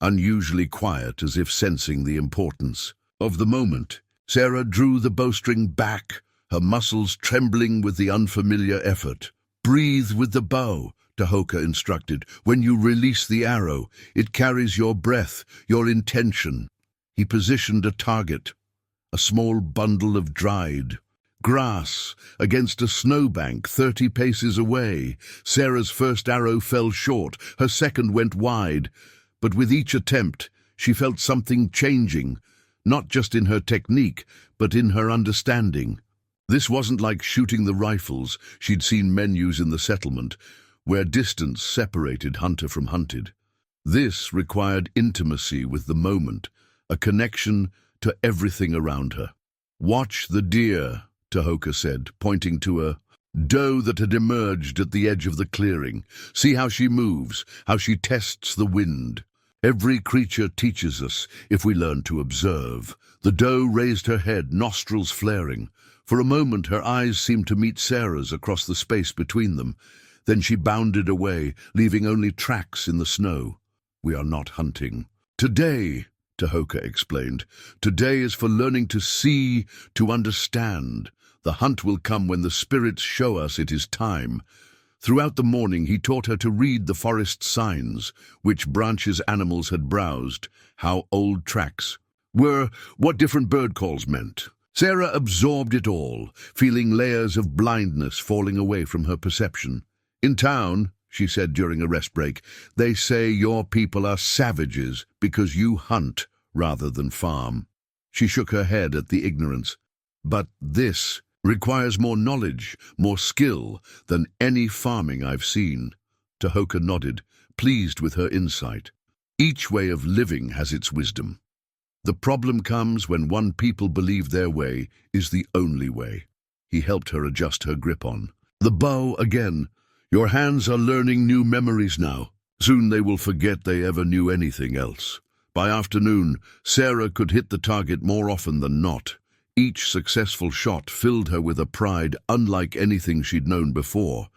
unusually quiet, as if sensing the importance of the moment. Sarah drew the bowstring back, her muscles trembling with the unfamiliar effort. "Breathe with the bow," Tahoka instructed. "When you release the arrow, it carries your breath, your intention." He positioned a target, a small bundle of dried grass against a snowbank 30 paces away. Sarah's first arrow fell short, her second went wide, but with each attempt she felt something changing, not just in her technique, but in her understanding. This wasn't like shooting the rifles she'd seen men use in the settlement, where distance separated hunter from hunted. This required intimacy with the moment, a connection to everything around her. "Watch the deer," Tahoka said, pointing to a doe that had emerged at the edge of the clearing. "See how she moves, how she tests the wind. Every creature teaches us if we learn to observe." The doe raised her head, nostrils flaring. For a moment her eyes seemed to meet Sarah's across the space between them. Then she bounded away, leaving only tracks in the snow. "We are not hunting today," Tahoka explained. "Today is for learning to see, to understand. The hunt will come when the spirits show us it is time." Throughout the morning he taught her to read the forest signs, which branches animals had browsed, how old tracks were, what different bird calls meant. Sarah absorbed it all, feeling layers of blindness falling away from her perception. "In town," she said during a rest break, "they say your people are savages because you hunt rather than farm." She shook her head at the ignorance. "But this requires more knowledge, more skill than any farming I've seen." Tahoka nodded, pleased with her insight. "Each way of living has its wisdom. The problem comes when one people believe their way is the only way." He helped her adjust her grip on the bow again. "Your hands are learning new memories now. Soon they will forget they ever knew anything else." By afternoon, Sarah could hit the target more often than not. Each successful shot filled her with a pride unlike anything she'd known before.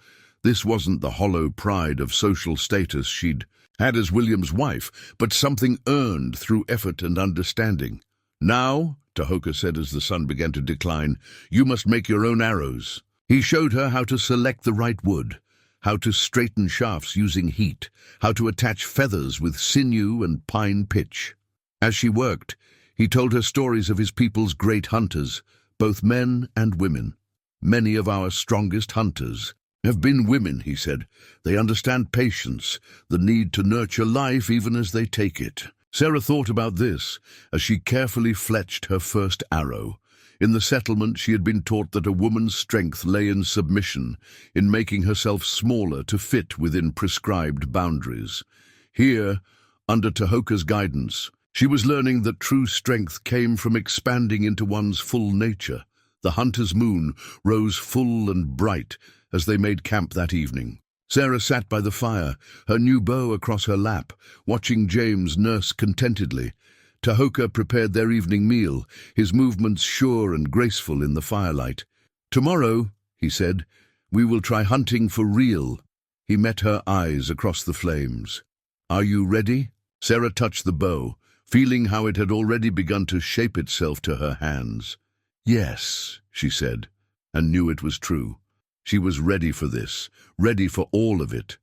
This wasn't the hollow pride of social status she'd had as William's wife, but something earned through effort and understanding. "Now," Tahoka said as the sun began to decline, "you must make your own arrows." He showed her how to select the right wood, how to straighten shafts using heat, how to attach feathers with sinew and pine pitch. As she worked, he told her stories of his people's great hunters, both men and women. "Many of our strongest hunters have been women," he said. "They understand patience, the need to nurture life even as they take it." Sarah thought about this as she carefully fletched her first arrow. In the settlement, she had been taught that a woman's strength lay in submission, in making herself smaller to fit within prescribed boundaries. Here, under Tahoka's guidance, she was learning that true strength came from expanding into one's full nature. The hunter's moon rose full and bright as they made camp that evening. Sarah sat by the fire, her new bow across her lap, watching James nurse contentedly. Tahoka prepared their evening meal, his movements sure and graceful in the firelight. "Tomorrow," he said, "we will try hunting for real." He met her eyes across the flames. "Are you ready?" Sarah touched the bow, feeling how it had already begun to shape itself to her hands. "Yes," she said, and knew it was true. She was ready for this, ready for all of it.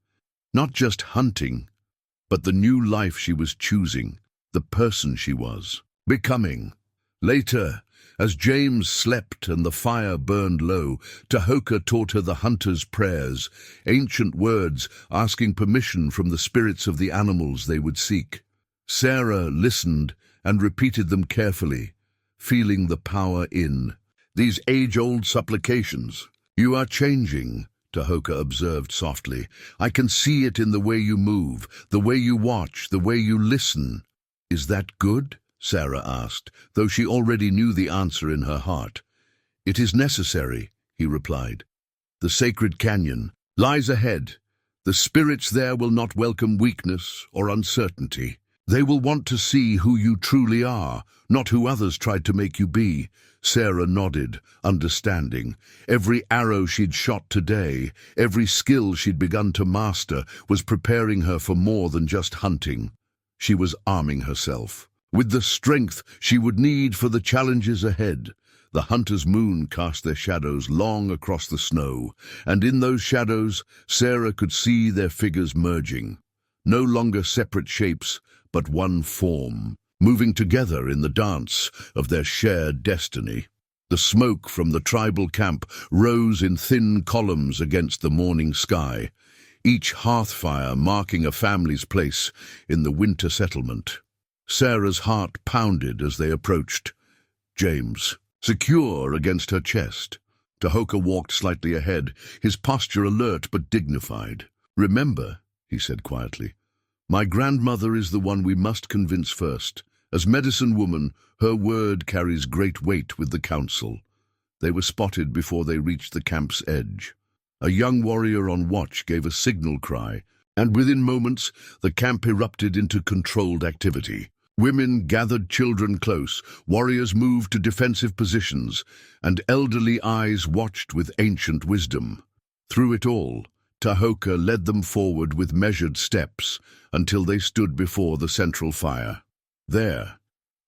Not just hunting, but the new life she was choosing, the person she was becoming. Later, as James slept and the fire burned low, Tahoka taught her the hunter's prayers, ancient words asking permission from the spirits of the animals they would seek. Sarah listened and repeated them carefully, feeling the power in these age-old supplications. "You are changing," Tahoka observed softly. "I can see it in the way you move, the way you watch, the way you listen." "Is that good?" Sarah asked, though she already knew the answer in her heart. "It is necessary," he replied. "The sacred canyon lies ahead. The spirits there will not welcome weakness or uncertainty. They will want to see who you truly are, not who others tried to make you be." Sarah nodded, understanding. Every arrow she'd shot today, every skill she'd begun to master, was preparing her for more than just hunting. She was arming herself with the strength she would need for the challenges ahead. The hunter's moon cast their shadows long across the snow, and in those shadows Sarah could see their figures merging. No longer separate shapes, but one form, moving together in the dance of their shared destiny. The smoke from the tribal camp rose in thin columns against the morning sky, each hearth fire marking a family's place in the winter settlement. Sarah's heart pounded as they approached. James, secure against her chest. Tahoka walked slightly ahead, his posture alert but dignified. "Remember," he said quietly, "my grandmother is the one we must convince first. As medicine woman, her word carries great weight with the council." They were spotted before they reached the camp's edge. A young warrior on watch gave a signal cry, and within moments the camp erupted into controlled activity. Women gathered children close, warriors moved to defensive positions, and elderly eyes watched with ancient wisdom. Through it all, Tahoka led them forward with measured steps until they stood before the central fire. There,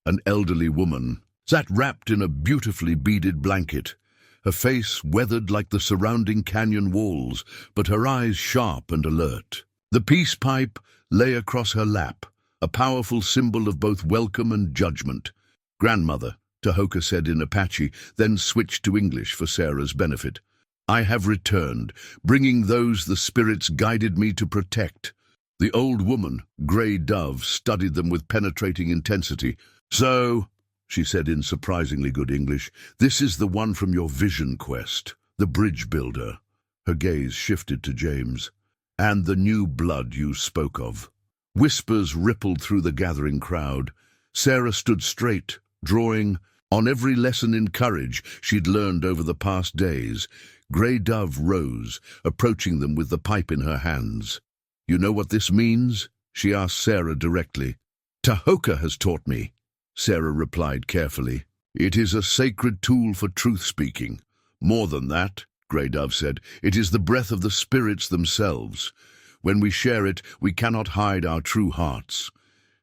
an elderly woman sat wrapped in a beautifully beaded blanket, her face weathered like the surrounding canyon walls, but her eyes sharp and alert. The peace pipe lay across her lap, a powerful symbol of both welcome and judgment. "Grandmother," Tahoka said in Apache, then switched to English for Sarah's benefit. "I have returned, bringing those the spirits guided me to protect." The old woman, Grey Dove, studied them with penetrating intensity. "So," she said in surprisingly good English, "this is the one from your vision quest, the bridge builder." Her gaze shifted to James. "And the new blood you spoke of." Whispers rippled through the gathering crowd. Sarah stood straight, drawing on every lesson in courage she'd learned over the past days. Grey Dove rose, approaching them with the pipe in her hands. "You know what this means?" she asked Sarah directly. "Tahoka has taught me," Sarah replied carefully. "It is a sacred tool for truth-speaking. More than that," Grey Dove said, "it is the breath of the spirits themselves. When we share it, we cannot hide our true hearts."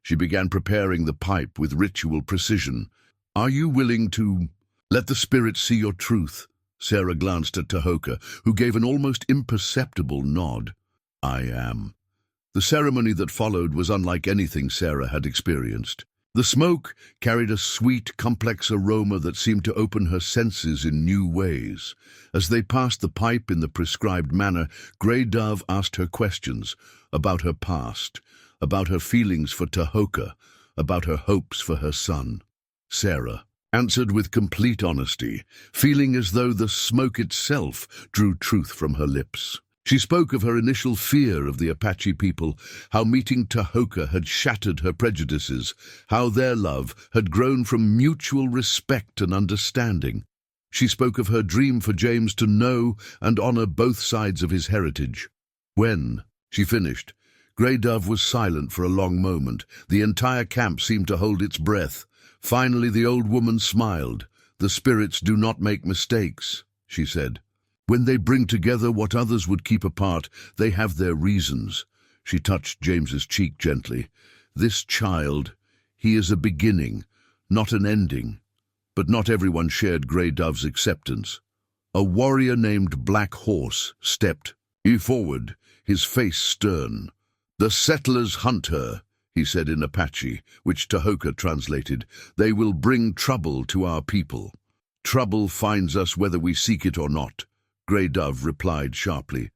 She began preparing the pipe with ritual precision. "Are you willing to let the spirits see your truth?" Sarah glanced at Tahoka, who gave an almost imperceptible nod. "I am." The ceremony that followed was unlike anything Sarah had experienced. The smoke carried a sweet, complex aroma that seemed to open her senses in new ways. As they passed the pipe in the prescribed manner, Grey Dove asked her questions about her past, about her feelings for Tahoka, about her hopes for her son. Sarah answered with complete honesty, feeling as though the smoke itself drew truth from her lips. She spoke of her initial fear of the Apache people, how meeting Tahoka had shattered her prejudices, how their love had grown from mutual respect and understanding. She spoke of her dream for James to know and honor both sides of his heritage. When she finished, Grey Dove was silent for a long moment. The entire camp seemed to hold its breath. Finally, the old woman smiled. "The spirits do not make mistakes," she said. "When they bring together what others would keep apart, they have their reasons." She touched James's cheek gently. "This child, he is a beginning, not an ending." But not everyone shared Grey Dove's acceptance. A warrior named Black Horse stepped forward, his face stern. "The settlers hunt her," he said in Apache, which Tahoka translated. "They will bring trouble to our people. Trouble finds us whether we seek it or not," Grey Dove replied sharply.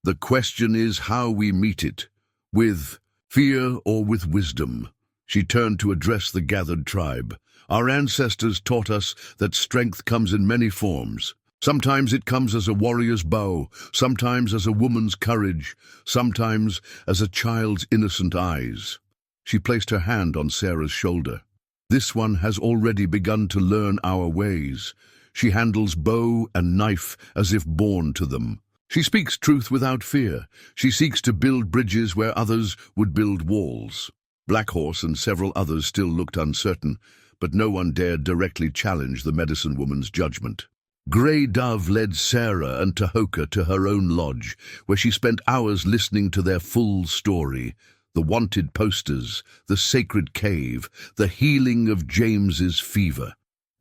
"The question is how we meet it, with fear or with wisdom." She turned to address the gathered tribe. "Our ancestors taught us that strength comes in many forms. Sometimes it comes as a warrior's bow, sometimes as a woman's courage, sometimes as a child's innocent eyes." She placed her hand on Sarah's shoulder. "This one has already begun to learn our ways. She handles bow and knife as if born to them. She speaks truth without fear. She seeks to build bridges where others would build walls." Black Horse and several others still looked uncertain, but no one dared directly challenge the medicine woman's judgment. Grey Dove led Sarah and Tahoka to her own lodge, where she spent hours listening to their full story. The wanted posters, the sacred cave, the healing of James's fever.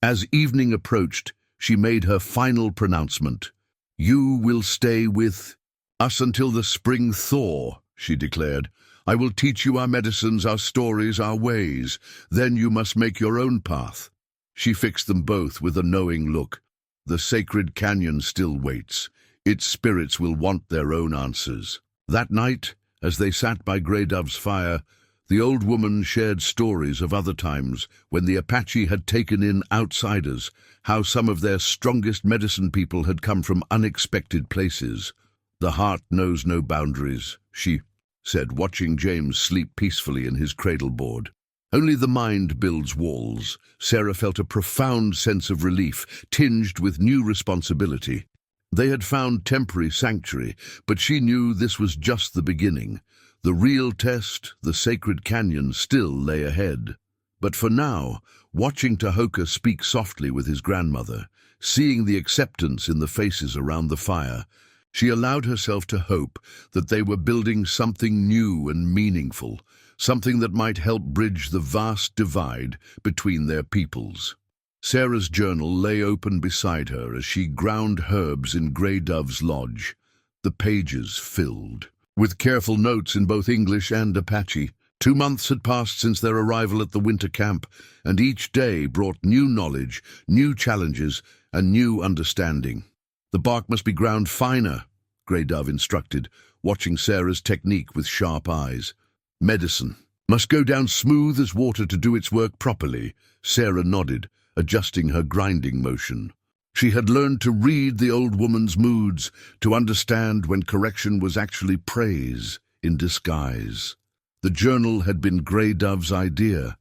As evening approached, she made her final pronouncement. "You will stay with us until the spring thaw," she declared. "I will teach you our medicines, our stories, our ways. Then you must make your own path." She fixed them both with a knowing look. The sacred canyon still waits. Its spirits will want their own answers. That night, as they sat by Grey Dove's fire, the old woman shared stories of other times when the Apache had taken in outsiders, how some of their strongest medicine people had come from unexpected places. "The heart knows no boundaries," she said, watching James sleep peacefully in his cradle board. "Only the mind builds walls." Sarah felt a profound sense of relief, tinged with new responsibility. They had found temporary sanctuary, but she knew this was just the beginning. The real test, the sacred canyon, still lay ahead. But for now, watching Tahoka speak softly with his grandmother, seeing the acceptance in the faces around the fire, she allowed herself to hope that they were building something new and meaningful, something that might help bridge the vast divide between their peoples. Sarah's journal lay open beside her as she ground herbs in Grey Dove's lodge. The pages filled with careful notes in both English and Apache. 2 months had passed since their arrival at the winter camp, and each day brought new knowledge, new challenges, and new understanding. "The bark must be ground finer," Grey Dove instructed, watching Sarah's technique with sharp eyes. "Medicine must go down smooth as water to do its work properly." Sarah nodded, adjusting her grinding motion. She had learned to read the old woman's moods, to understand when correction was actually praise in disguise. The journal had been Grey Dove's idea,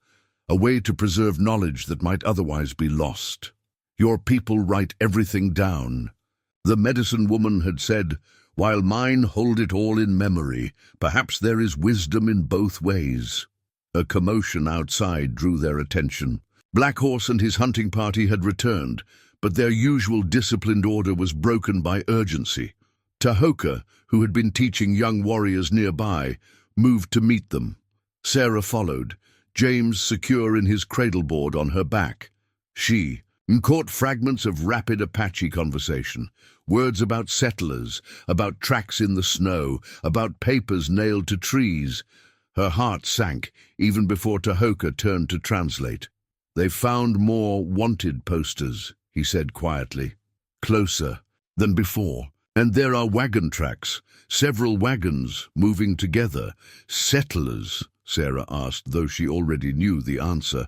a way to preserve knowledge that might otherwise be lost. "Your people write everything down," the medicine woman had said, "while mine hold it all in memory. Perhaps there is wisdom in both ways." A commotion outside drew their attention. Black Horse and his hunting party had returned, but their usual disciplined order was broken by urgency. Tahoka, who had been teaching young warriors nearby, moved to meet them. Sarah followed, James secure in his cradleboard on her back. She caught fragments of rapid Apache conversation, words about settlers, about tracks in the snow, about papers nailed to trees. Her heart sank even before Tahoka turned to translate. "They found more wanted posters," he said quietly, "closer than before. And there are wagon tracks, several wagons moving together." "Settlers?" Sarah asked, though she already knew the answer.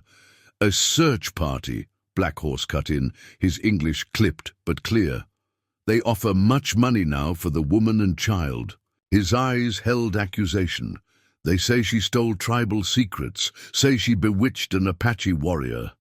"A search party," Black Horse cut in, his English clipped but clear. They offer much money now for the woman and child. His eyes held accusation. They say she stole tribal secrets, say she bewitched an Apache warrior.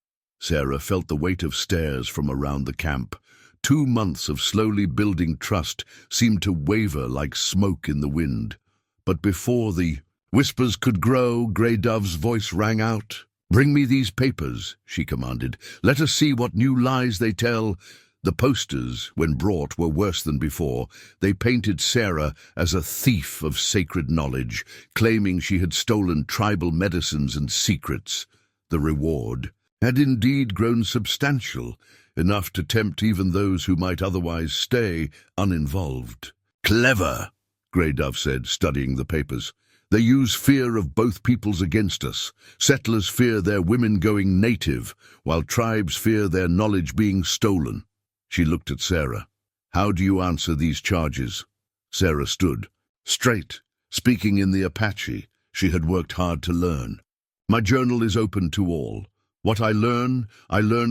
Sarah felt the weight of stares from around the camp. 2 months of slowly building trust seemed to waver like smoke in the wind. But before the whispers could grow, Grey Dove's voice rang out. "Bring me these papers," she commanded. "Let us see what new lies they tell." The posters, when brought, were worse than before. They painted Sarah as a thief of sacred knowledge, claiming she had stolen tribal medicines and secrets. The reward had indeed grown substantial, enough to tempt even those who might otherwise stay uninvolved. "Clever," Grey Dove said, studying the papers. "They use fear of both peoples against us. Settlers fear their women going native, while tribes fear their knowledge being stolen." She looked at Sarah. "How do you answer these charges?" Sarah stood, straight, speaking in the Apache she had worked hard to learn. "My journal is open to all. What I learn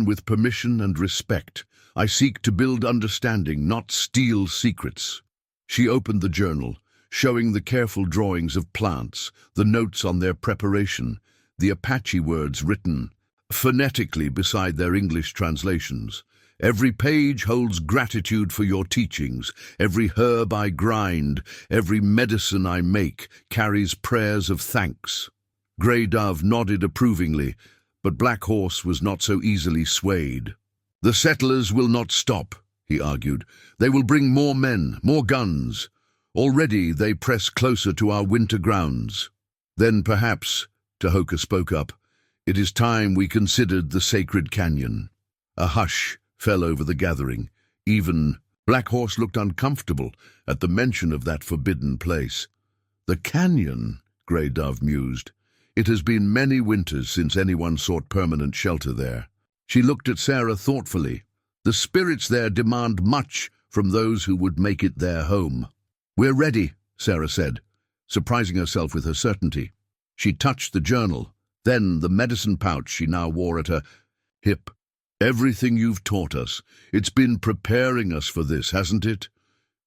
with permission and respect. I seek to build understanding, not steal secrets." She opened the journal, showing the careful drawings of plants, the notes on their preparation, the Apache words written phonetically beside their English translations. "Every page holds gratitude for your teachings. Every herb I grind, every medicine I make, carries prayers of thanks." Grey Dove nodded approvingly, but Black Horse was not so easily swayed. "The settlers will not stop," he argued. "They will bring more men, more guns. Already they press closer to our winter grounds." "Then perhaps," Tahoka spoke up, "it is time we considered the sacred canyon." A hush fell over the gathering. Even Black Horse looked uncomfortable at the mention of that forbidden place. "The canyon," Grey Dove mused. "It has been many winters since anyone sought permanent shelter there." She looked at Sarah thoughtfully. "The spirits there demand much from those who would make it their home." "We're ready," Sarah said, surprising herself with her certainty. She touched the journal, then the medicine pouch she now wore at her hip. "Everything you've taught us, it's been preparing us for this, hasn't it?"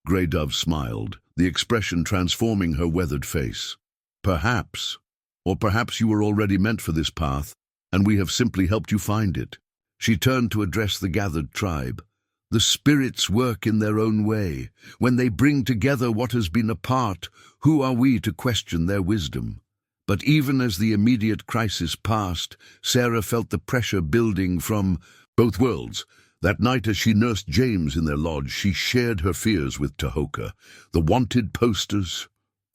Grey Dove smiled, the expression transforming her weathered face. "Perhaps. Or perhaps you were already meant for this path, and we have simply helped you find it." She turned to address the gathered tribe. "The spirits work in their own way. When they bring together what has been apart, who are we to question their wisdom?" But even as the immediate crisis passed, Sarah felt the pressure building from both worlds. That night as she nursed James in their lodge, she shared her fears with Tahoka. "The wanted posters,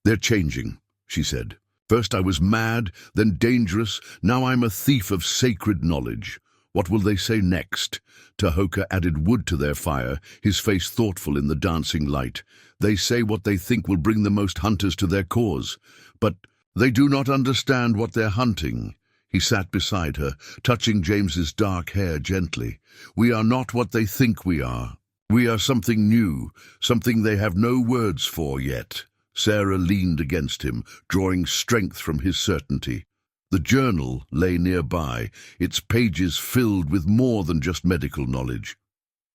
they're changing," she said. "First I was mad, then dangerous, now I'm a thief of sacred knowledge. What will they say next?" Tahoka added wood to their fire, his face thoughtful in the dancing light. "They say what they think will bring the most hunters to their cause, but they do not understand what they're hunting." He sat beside her, touching James's dark hair gently. "We are not what they think we are. We are something new, something they have no words for yet." Sarah leaned against him, drawing strength from his certainty. The journal lay nearby, its pages filled with more than just medical knowledge.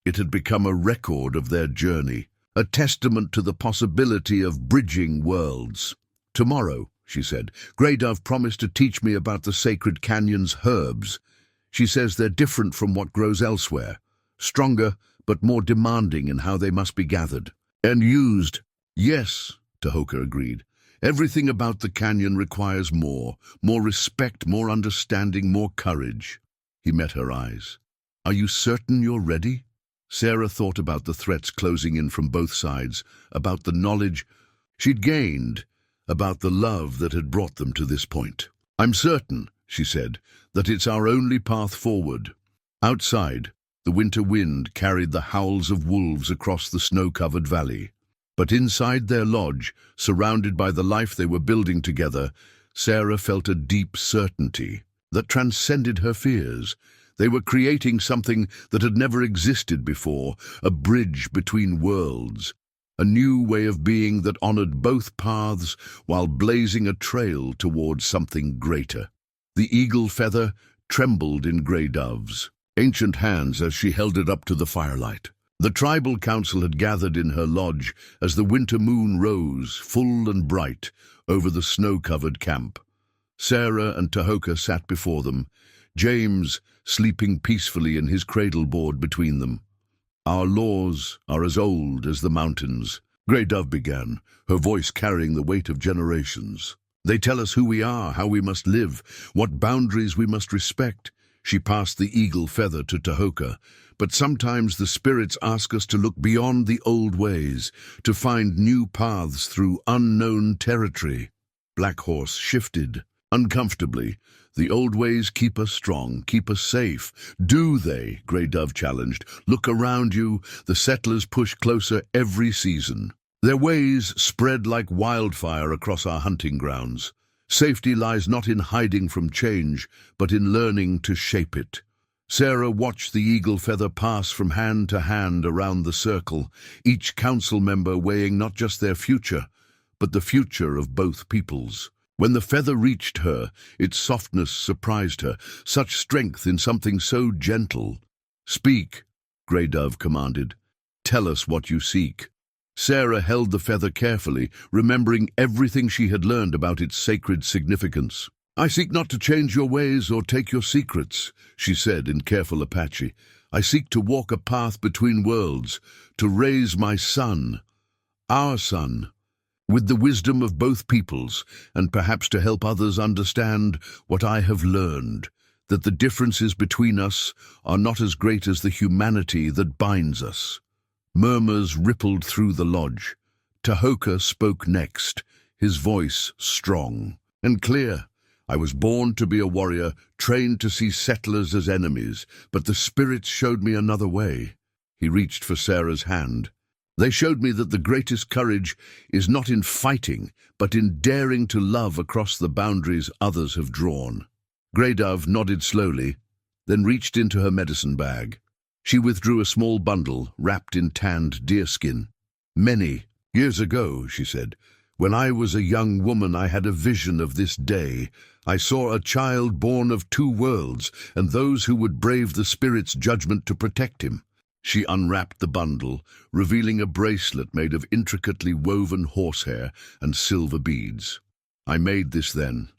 It had become a record of their journey, a testament to the possibility of bridging worlds. "Tomorrow," she said, "Grey Dove promised to teach me about the sacred canyon's herbs. She says they're different from what grows elsewhere, stronger but more demanding in how they must be gathered and used." "Yes," Tahoka agreed. "Everything about the canyon requires more respect, more understanding, more courage." He met her eyes. "Are you certain you're ready?" Sarah thought about the threats closing in from both sides, about the knowledge she'd gained, about the love that had brought them to this point. "I'm certain," she said, "that it's our only path forward." Outside, the winter wind carried the howls of wolves across the snow-covered valley. But inside their lodge, surrounded by the life they were building together, Sarah felt a deep certainty that transcended her fears. They were creating something that had never existed before, a bridge between worlds, a new way of being that honored both paths while blazing a trail towards something greater. The eagle feather trembled in Grey Dove's. ancient hands as she held it up to the firelight. The tribal council had gathered in her lodge as the winter moon rose, full and bright, over the snow-covered camp. Sarah and Tahoka sat before them, James sleeping peacefully in his cradle-board between them. "Our laws are as old as the mountains," Grey Dove began, her voice carrying the weight of generations. "They tell us who we are, how we must live, what boundaries we must respect." She passed the eagle feather to Tahoka. "But sometimes the spirits ask us to look beyond the old ways, to find new paths through unknown territory." Black Horse shifted, uncomfortably. "The old ways keep us strong, keep us safe." "Do they?" Grey Dove challenged. "Look around you. The settlers push closer every season. Their ways spread like wildfire across our hunting grounds. Safety lies not in hiding from change, but in learning to shape it." Sarah watched the eagle feather pass from hand to hand around the circle, each council member weighing not just their future, but the future of both peoples. When the feather reached her, its softness surprised her, such strength in something so gentle. "Speak," Grey Dove commanded. "Tell us what you seek." Sarah held the feather carefully, remembering everything she had learned about its sacred significance. "I seek not to change your ways or take your secrets," she said in careful Apache. "I seek to walk a path between worlds, to raise my son, our son, with the wisdom of both peoples, and perhaps to help others understand what I have learned, that the differences between us are not as great as the humanity that binds us." Murmurs rippled through the lodge. Tahoka spoke next, his voice strong and clear. "I was born to be a warrior, trained to see settlers as enemies, but the spirits showed me another way." He reached for Sarah's hand. "They showed me that the greatest courage is not in fighting, but in daring to love across the boundaries others have drawn." Grey Dove nodded slowly, then reached into her medicine bag. She withdrew a small bundle wrapped in tanned deerskin. "Many years ago," she said, "when I was a young woman, I had a vision of this day. I saw a child born of two worlds, and those who would brave the spirit's judgment to protect him." She unwrapped the bundle, revealing a bracelet made of intricately woven horsehair and silver beads. "I made this then,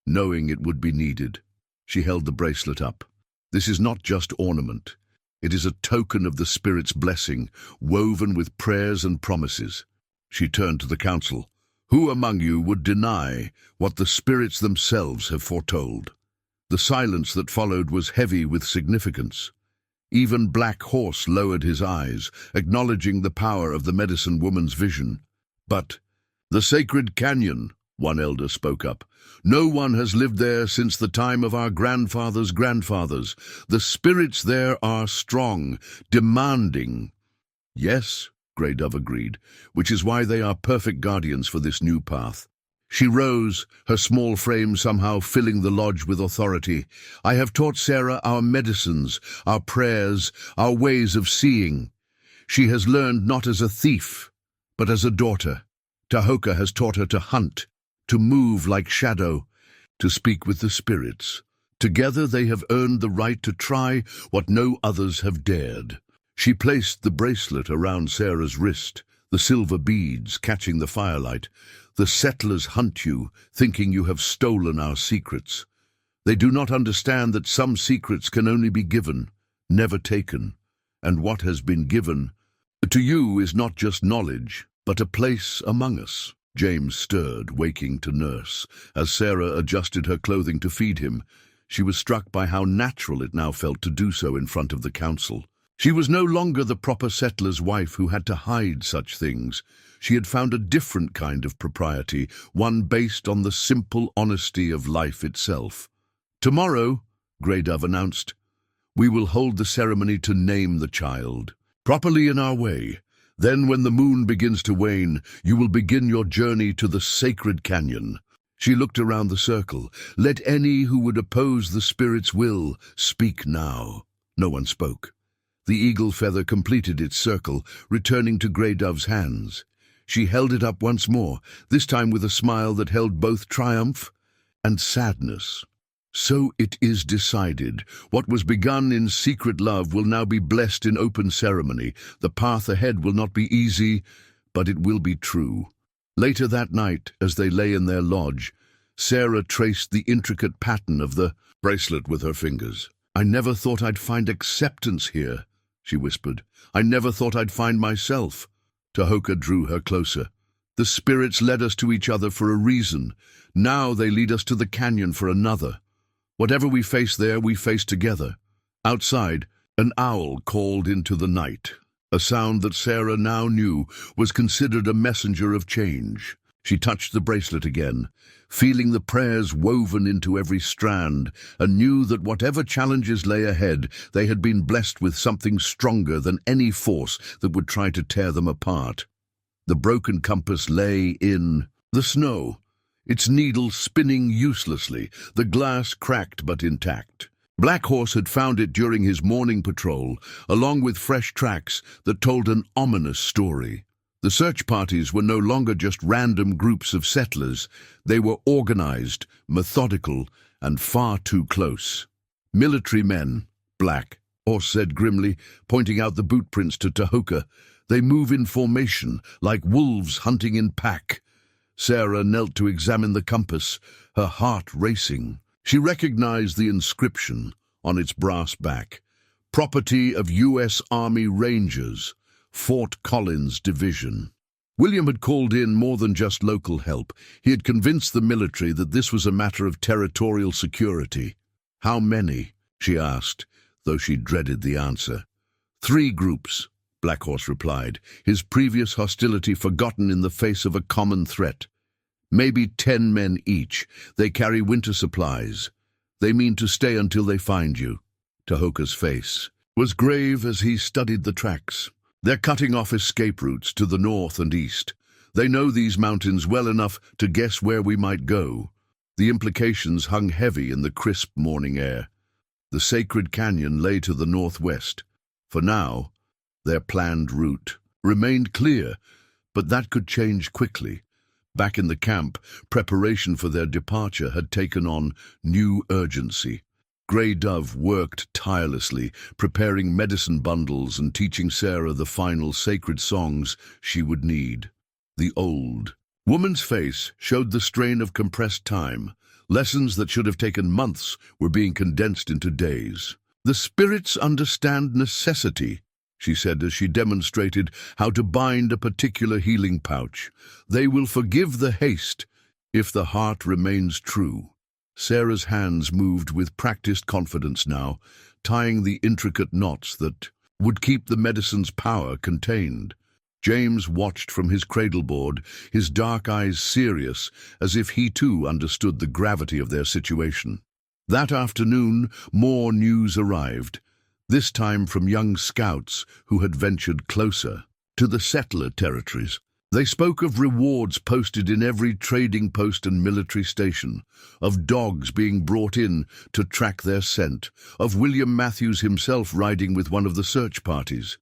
knowing it would be needed." She held the bracelet up. "This is not just ornament. It is a token of the spirit's blessing, woven with prayers and promises." She turned to the council. "Who among you would deny what the spirits themselves have foretold?" The silence that followed was heavy with significance. Even Black Horse lowered his eyes, acknowledging the power of the medicine woman's vision. "But the sacred canyon," one elder spoke up. "No one has lived there since the time of our grandfathers' grandfathers. The spirits there are strong, demanding." "Yes," Grey Dove agreed, "which is why they are perfect guardians for this new path." She rose, her small frame somehow filling the lodge with authority. "I have taught Sarah our medicines, our prayers, our ways of seeing. She has learned not as a thief, but as a daughter. Tahoka has taught her to hunt, to move like shadow, to speak with the spirits. Together they have earned the right to try what no others have dared." She placed the bracelet around Sarah's wrist, the silver beads catching the firelight. "The settlers hunt you, thinking you have stolen our secrets. They do not understand that some secrets can only be given, never taken. And what has been given to you is not just knowledge, but a place among us." James stirred, waking to nurse. As Sarah adjusted her clothing to feed him, she was struck by how natural it now felt to do so in front of the council. She was no longer the proper settler's wife who had to hide such things. She had found a different kind of propriety, one based on the simple honesty of life itself. "Tomorrow," Grey Dove announced, "we will hold the ceremony to name the child, properly in our way. Then when the moon begins to wane, you will begin your journey to the sacred canyon." She looked around the circle. "Let any who would oppose the spirit's will speak now." No one spoke. The eagle feather completed its circle, returning to Grey Dove's hands. She held it up once more, this time with a smile that held both triumph and sadness. So it is decided. What was begun in secret love will now be blessed in open ceremony. The path ahead will not be easy, but it will be true. Later that night, as they lay in their lodge, Sarah traced the intricate pattern of the bracelet with her fingers. "I never thought I'd find acceptance here," she whispered. "I never thought I'd find myself." Tahoka drew her closer. "The spirits led us to each other for a reason. Now they lead us to the canyon for another. Whatever we face there, we face together." Outside, an owl called into the night, a sound that Sarah now knew was considered a messenger of change. She touched the bracelet again, feeling the prayers woven into every strand, and knew that whatever challenges lay ahead, they had been blessed with something stronger than any force that would try to tear them apart. The broken compass lay in the snow, its needle spinning uselessly, the glass cracked but intact. Black Horse had found it during his morning patrol, along with fresh tracks that told an ominous story. The search parties were no longer just random groups of settlers. They were organized, methodical, and far too close. "Military men," Black Horse said grimly, pointing out the boot prints to Tahoka. "They move in formation, like wolves hunting in pack." Sarah knelt to examine the compass, her heart racing. She recognized the inscription on its brass back. "Property of U.S. Army Rangers, Fort Collins Division." William had called in more than just local help. He had convinced the military that this was a matter of territorial security. "How many?" she asked, though she dreaded the answer. "3 groups," Black Horse replied, his previous hostility forgotten in the face of a common threat. "Maybe 10 men each. They carry winter supplies. They mean to stay until they find you." Tahoka's face was grave as he studied the tracks. "They're cutting off escape routes to the north and east. They know these mountains well enough to guess where we might go." The implications hung heavy in the crisp morning air. The sacred canyon lay to the northwest. For now, their planned route remained clear, but that could change quickly. Back in the camp, preparation for their departure had taken on new urgency. Grey Dove worked tirelessly, preparing medicine bundles and teaching Sarah the final sacred songs she would need. The old woman's face showed the strain of compressed time. Lessons that should have taken months were being condensed into days. "The spirits understand necessity," she said as she demonstrated how to bind a particular healing pouch. "They will forgive the haste if the heart remains true." Sarah's hands moved with practiced confidence now, tying the intricate knots that would keep the medicine's power contained. James watched from his cradleboard, his dark eyes serious, as if he too understood the gravity of their situation. That afternoon, more news arrived, this time from young scouts who had ventured closer to the settler territories. They spoke of rewards posted in every trading post and military station, of dogs being brought in to track their scent, of William Matthews himself riding with one of the search parties.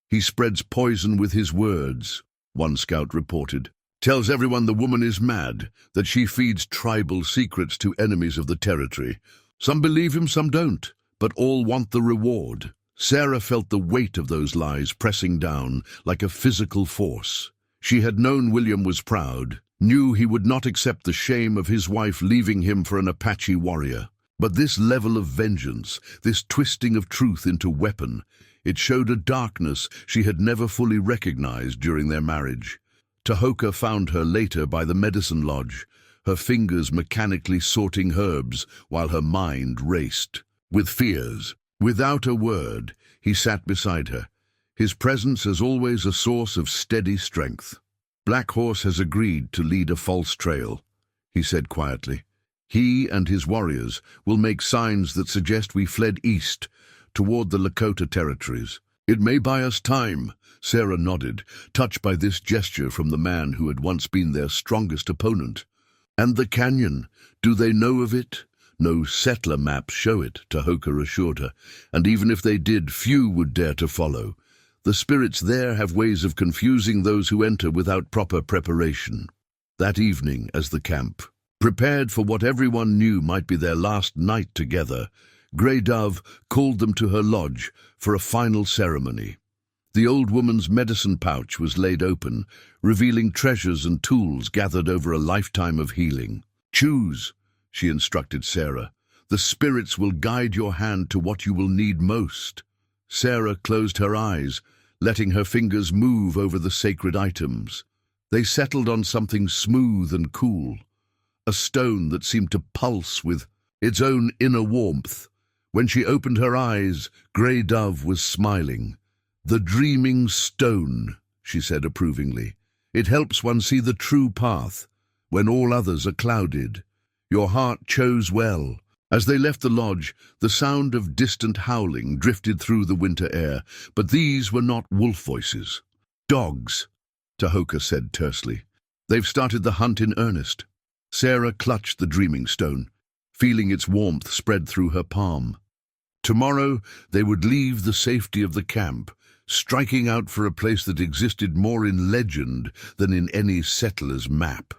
"He spreads poison with his words," one scout reported. "Tells everyone the woman is mad, that she feeds tribal secrets to enemies of the territory. Some believe him, some don't, but all want the reward." Sarah felt the weight of those lies pressing down like a physical force. She had known William was proud, knew he would not accept the shame of his wife leaving him for an Apache warrior. But this level of vengeance, this twisting of truth into weapon, it showed a darkness she had never fully recognized during their marriage. Tahoka found her later by the medicine lodge, her fingers mechanically sorting herbs while her mind raced with fears. Without a word, he sat beside her, his presence as always a source of steady strength. "Black Horse has agreed to lead a false trail," he said quietly. "He and his warriors will make signs that suggest we fled east, toward the Lakota territories. It may buy us time." Sarah nodded, touched by this gesture from the man who had once been their strongest opponent. "And the canyon, do they know of it?" "No settler maps show it," Tahoka assured her, "and even if they did, few would dare to follow. The spirits there have ways of confusing those who enter without proper preparation." That evening, as the camp Prepared for what everyone knew might be their last night together, Grey Dove called them to her lodge for a final ceremony. The old woman's medicine pouch was laid open, revealing treasures and tools gathered over a lifetime of healing. "Choose," she instructed Sarah. "The spirits will guide your hand to what you will need most." Sarah closed her eyes, letting her fingers move over the sacred items. They settled on something smooth and cool, a stone that seemed to pulse with its own inner warmth. When she opened her eyes, Grey Dove was smiling. "The dreaming stone," she said approvingly. "It helps one see the true path when all others are clouded. Your heart chose well." As they left the lodge, the sound of distant howling drifted through the winter air, but these were not wolf voices. "Dogs," Tahoka said tersely. "They've started the hunt in earnest." Sarah clutched the dreaming stone, feeling its warmth spread through her palm. Tomorrow they would leave the safety of the camp, striking out for a place that existed more in legend than in any settler's map.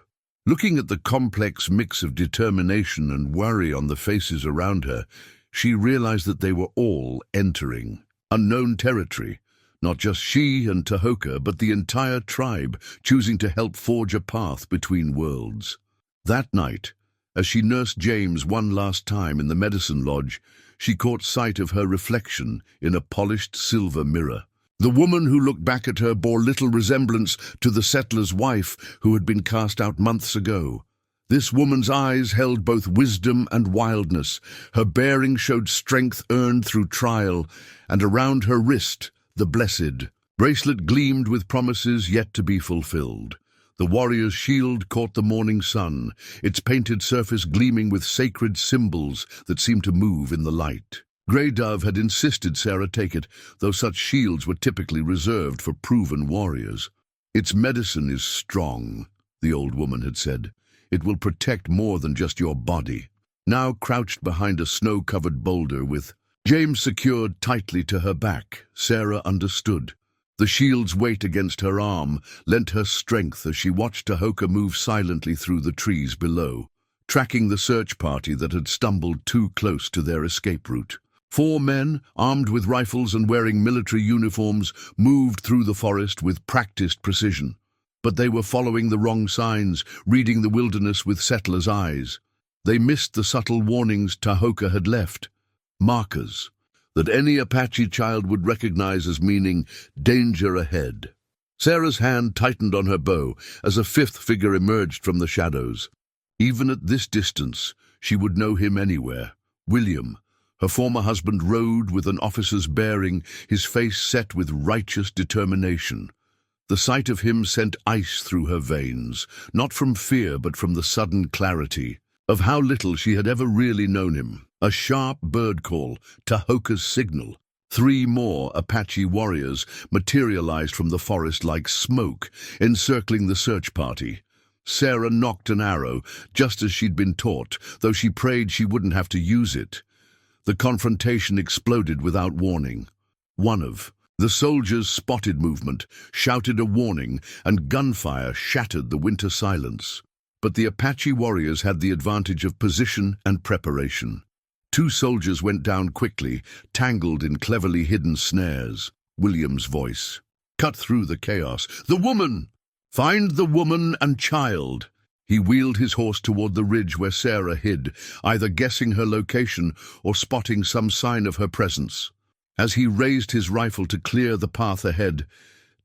Looking at the complex mix of determination and worry on the faces around her, she realized that they were all entering unknown territory. Not just she and Tahoka, but the entire tribe, choosing to help forge a path between worlds. That night, as she nursed James one last time in the medicine lodge, she caught sight of her reflection in a polished silver mirror. The woman who looked back at her bore little resemblance to the settler's wife who had been cast out months ago. This woman's eyes held both wisdom and wildness. Her bearing showed strength earned through trial, and around her wrist, the blessed bracelet gleamed with promises yet to be fulfilled. The warrior's shield caught the morning sun, its painted surface gleaming with sacred symbols that seemed to move in the light. Grey Dove had insisted Sarah take it, though such shields were typically reserved for proven warriors. "Its medicine is strong," the old woman had said. "It will protect more than just your body." Now crouched behind a snow-covered boulder with James secured tightly to her back, Sarah understood. The shield's weight against her arm lent her strength as she watched Tahoka move silently through the trees below, tracking the search party that had stumbled too close to their escape route. 4 men, armed with rifles and wearing military uniforms, moved through the forest with practiced precision. But they were following the wrong signs, reading the wilderness with settlers' eyes. They missed the subtle warnings Tahoka had left, markers that any Apache child would recognize as meaning danger ahead. Sarah's hand tightened on her bow as a 5th figure emerged from the shadows. Even at this distance, she would know him anywhere. William. Her former husband rode with an officer's bearing, his face set with righteous determination. The sight of him sent ice through her veins, not from fear but from the sudden clarity of how little she had ever really known him. A sharp bird call, Tahoka's signal. 3 more Apache warriors materialized from the forest like smoke, encircling the search party. Sarah nocked an arrow, just as she'd been taught, though she prayed she wouldn't have to use it. The confrontation exploded without warning. One of the soldiers spotted movement, shouted a warning, and gunfire shattered the winter silence. But the Apache warriors had the advantage of position and preparation. 2 soldiers went down quickly, tangled in cleverly hidden snares. William's voice cut through the chaos. "The woman! Find the woman and child!" He wheeled his horse toward the ridge where Sarah hid, either guessing her location or spotting some sign of her presence. As he raised his rifle to clear the path ahead,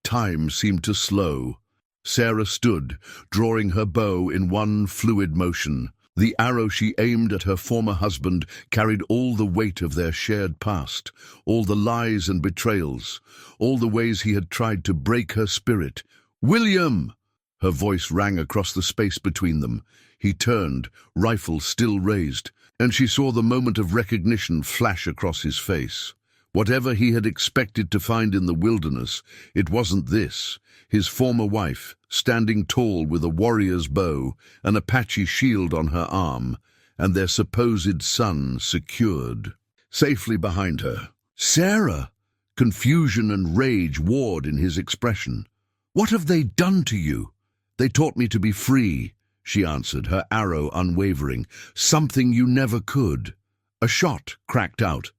time seemed to slow. Sarah stood, drawing her bow in one fluid motion. The arrow she aimed at her former husband carried all the weight of their shared past, all the lies and betrayals, all the ways he had tried to break her spirit. "William!" Her voice rang across the space between them. He turned, rifle still raised, and she saw the moment of recognition flash across his face. Whatever he had expected to find in the wilderness, it wasn't this. His former wife, standing tall with a warrior's bow, an Apache shield on her arm, and their supposed son secured safely behind her. "Sarah!" Confusion and rage warred in his expression. "What have they done to you?" "They taught me to be free," she answered, her arrow unwavering. "Something you never could." A shot cracked out.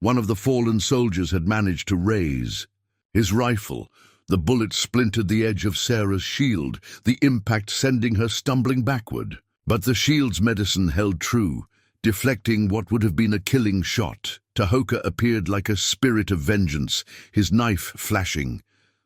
One of the fallen soldiers had managed to raise his rifle. The bullet splintered the edge of Sarah's shield, the impact sending her stumbling backward. But the shield's medicine held true, deflecting what would have been a killing shot. Tahoka appeared like a spirit of vengeance, his knife flashing.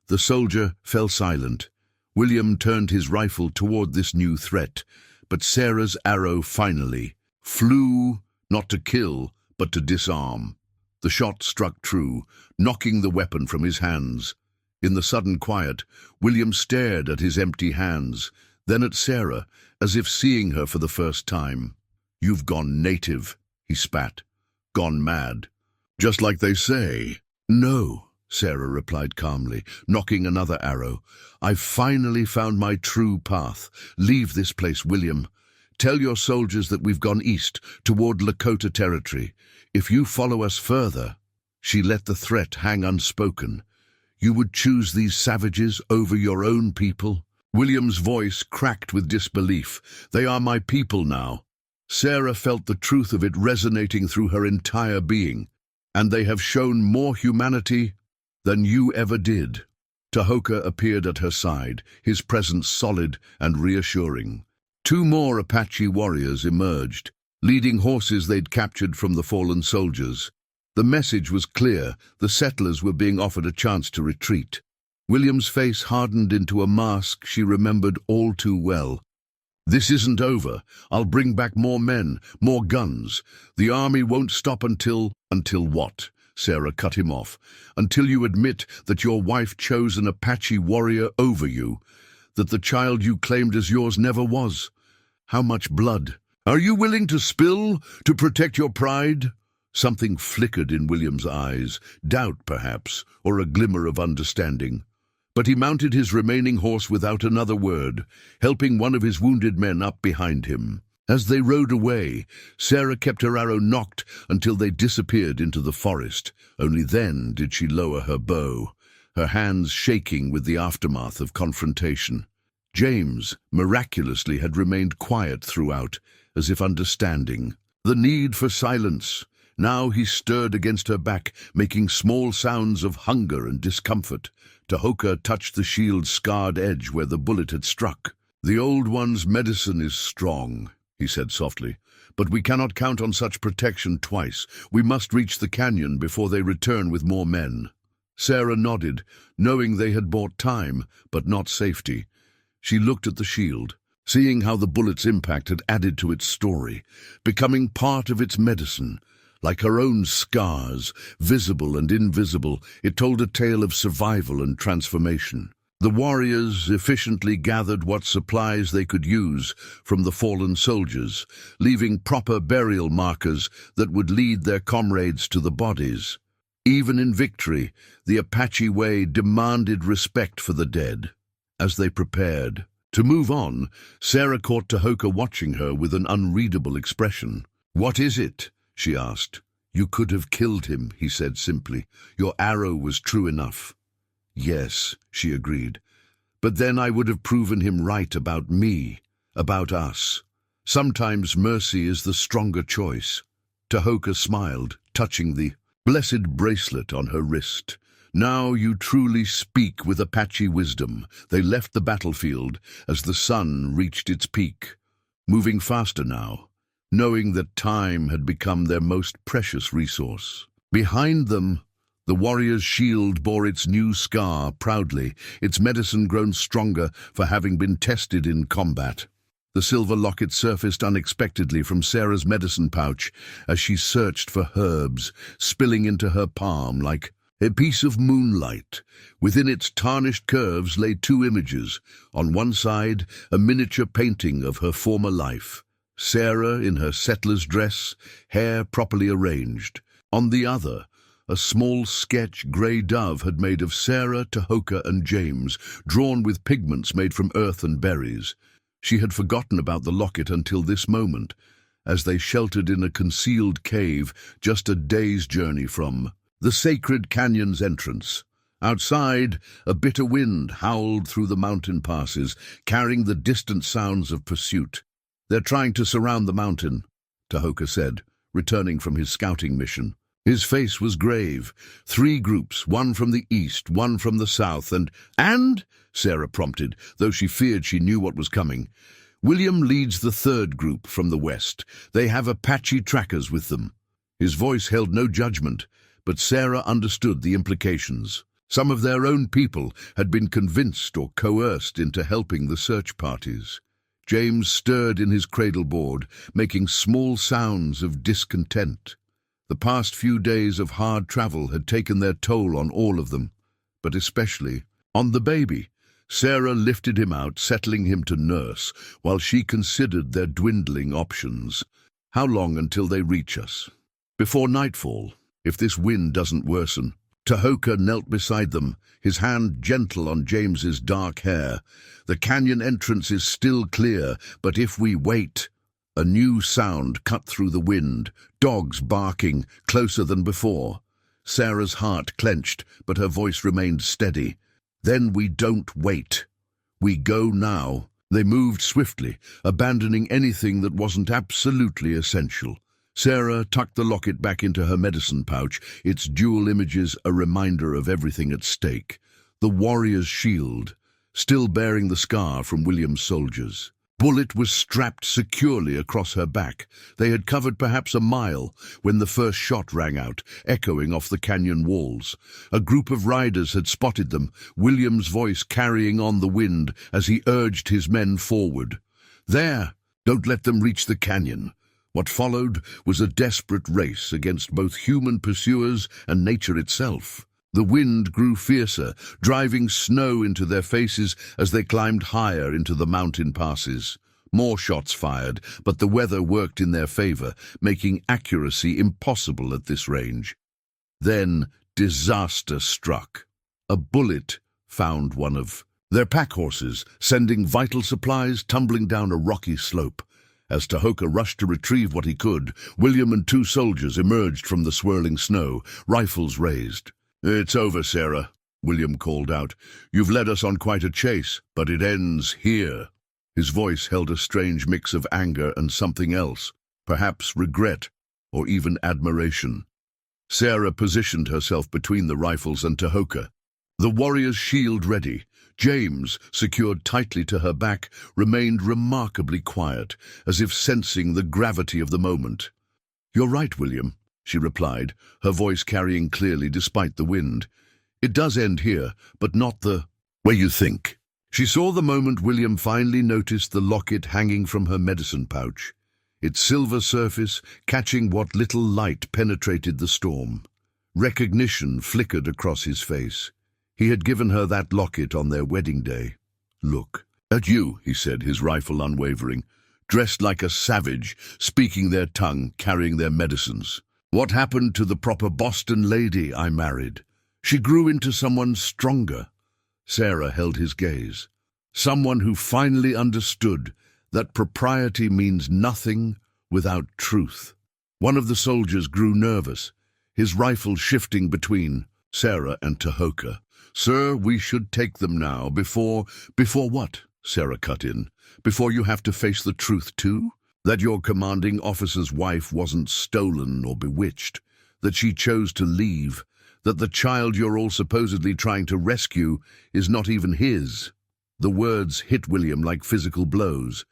The soldier fell silent. William turned his rifle toward this new threat, but Sarah's arrow finally flew, not to kill, but to disarm. The shot struck true, knocking the weapon from his hands. In the sudden quiet, William stared at his empty hands, then at Sarah, as if seeing her for the first time. "You've gone native," he spat. "Gone mad. Just like they say." "No," Sarah replied calmly, nocking another arrow. "I've finally found my true path. Leave this place, William. Tell your soldiers that we've gone east, toward Lakota territory. If you follow us further—" She let the threat hang unspoken. "You would choose these savages over your own people?" William's voice cracked with disbelief. "They are my people now." Sarah felt the truth of it resonating through her entire being. "And they have shown more humanity than you ever did." Tahoka appeared at her side, his presence solid and reassuring. Two more Apache warriors emerged, leading horses they'd captured from the fallen soldiers. The message was clear: the settlers were being offered a chance to retreat. William's face hardened into a mask she remembered all too well. "This isn't over. I'll bring back more men, more guns. The army won't stop until—" "Until what?" Sarah cut him off. "Until you admit that your wife chose an Apache warrior over you, that the child you claimed as yours never was. How much blood are you willing to spill to protect your pride?" Something flickered in William's eyes, doubt perhaps, or a glimmer of understanding. But he mounted his remaining horse without another word, helping one of his wounded men up behind him. As they rode away, Sarah kept her arrow nocked until they disappeared into the forest. Only then did she lower her bow, her hands shaking with the aftermath of confrontation. James, miraculously, had remained quiet throughout, as if understanding the need for silence. Now he stirred against her back, making small sounds of hunger and discomfort. Tahoka touched the shield's scarred edge where the bullet had struck. "The old one's medicine is strong," he said softly, "but we cannot count on such protection twice. We must reach the canyon before they return with more men." Sarah nodded, knowing they had bought time, but not safety. She looked at the shield, seeing how the bullet's impact had added to its story, becoming part of its medicine. Like her own scars, visible and invisible, it told a tale of survival and transformation. The warriors efficiently gathered what supplies they could use from the fallen soldiers, leaving proper burial markers that would lead their comrades to the bodies. Even in victory, the Apache way demanded respect for the dead. As they prepared to move on, Sarah caught Tahoka watching her with an unreadable expression. "What is it?" she asked. "You could have killed him," he said simply. "Your arrow was true enough." "Yes," she agreed. "But then I would have proven him right about me, about us. Sometimes mercy is the stronger choice." Tahoka smiled, touching the blessed bracelet on her wrist. "Now you truly speak with Apache wisdom." They left the battlefield as the sun reached its peak, moving faster now, knowing that time had become their most precious resource. Behind them, the warrior's shield bore its new scar proudly, its medicine grown stronger for having been tested in combat. The silver locket surfaced unexpectedly from Sarah's medicine pouch as she searched for herbs, spilling into her palm like a piece of moonlight. Within its tarnished curves lay two images. On one side, a miniature painting of her former life. Sarah in her settler's dress, hair properly arranged. On the other, a small sketch Grey Dove had made of Sarah, Tahoka, and James, drawn with pigments made from earth and berries. She had forgotten about the locket until this moment, as they sheltered in a concealed cave just a day's journey from the sacred canyon's entrance. Outside, a bitter wind howled through the mountain passes, carrying the distant sounds of pursuit. "They're trying to surround the mountain," Tahoka said, returning from his scouting mission. His face was grave. 3 groups, one from the east, one from the south, and, Sarah prompted, though she feared she knew what was coming. "William leads the 3rd group from the west. They have Apache trackers with them." His voice held no judgment, but Sarah understood the implications. Some of their own people had been convinced or coerced into helping the search parties. James stirred in his cradleboard, making small sounds of discontent. The past few days of hard travel had taken their toll on all of them, but especially on the baby. Sarah lifted him out, settling him to nurse, while she considered their dwindling options. "How long until they reach us?" "Before nightfall, if this wind doesn't worsen." Tahoka knelt beside them, his hand gentle on James's dark hair. "The canyon entrance is still clear, but if we wait—" A new sound cut through the wind, dogs barking, closer than before. Sarah's heart clenched, but her voice remained steady. "Then we don't wait. We go now." They moved swiftly, abandoning anything that wasn't absolutely essential. Sarah tucked the locket back into her medicine pouch, its dual images a reminder of everything at stake. The warrior's shield, still bearing the scar from William's soldiers. Bullet was strapped securely across her back. They had covered perhaps a mile when the first shot rang out, echoing off the canyon walls. A group of riders had spotted them, William's voice carrying on the wind as he urged his men forward. "There! Don't let them reach the canyon." What followed was a desperate race against both human pursuers and nature itself. The wind grew fiercer, driving snow into their faces as they climbed higher into the mountain passes. More shots fired, but the weather worked in their favor, making accuracy impossible at this range. Then disaster struck. A bullet found one of their pack horses, sending vital supplies tumbling down a rocky slope. As Tahoka rushed to retrieve what he could, William and 2 soldiers emerged from the swirling snow, rifles raised. "It's over, Sarah," William called out. "You've led us on quite a chase, but it ends here." His voice held a strange mix of anger and something else, perhaps regret or even admiration. Sarah positioned herself between the rifles and Tahoka, the warrior's shield ready. James, secured tightly to her back, remained remarkably quiet, as if sensing the gravity of the moment. "You're right, William," she replied, her voice carrying clearly despite the wind. "It does end here, but not the way you think." She saw the moment William finally noticed the locket hanging from her medicine pouch, its silver surface catching what little light penetrated the storm. Recognition flickered across his face. He had given her that locket on their wedding day. "Look at you," he said, his rifle unwavering, "dressed like a savage, speaking their tongue, carrying their medicines. What happened to the proper Boston lady I married? She grew into someone stronger." Sarah held his gaze. "Someone who finally understood that propriety means nothing without truth." One of the soldiers grew nervous, his rifle shifting between Sarah and Tahoka. "Sir, we should take them now, before what?" Sarah cut in. "Before you have to face the truth too? That your commanding officer's wife wasn't stolen or bewitched, that she chose to leave, that the child you're all supposedly trying to rescue is not even his." The words hit William like physical blows.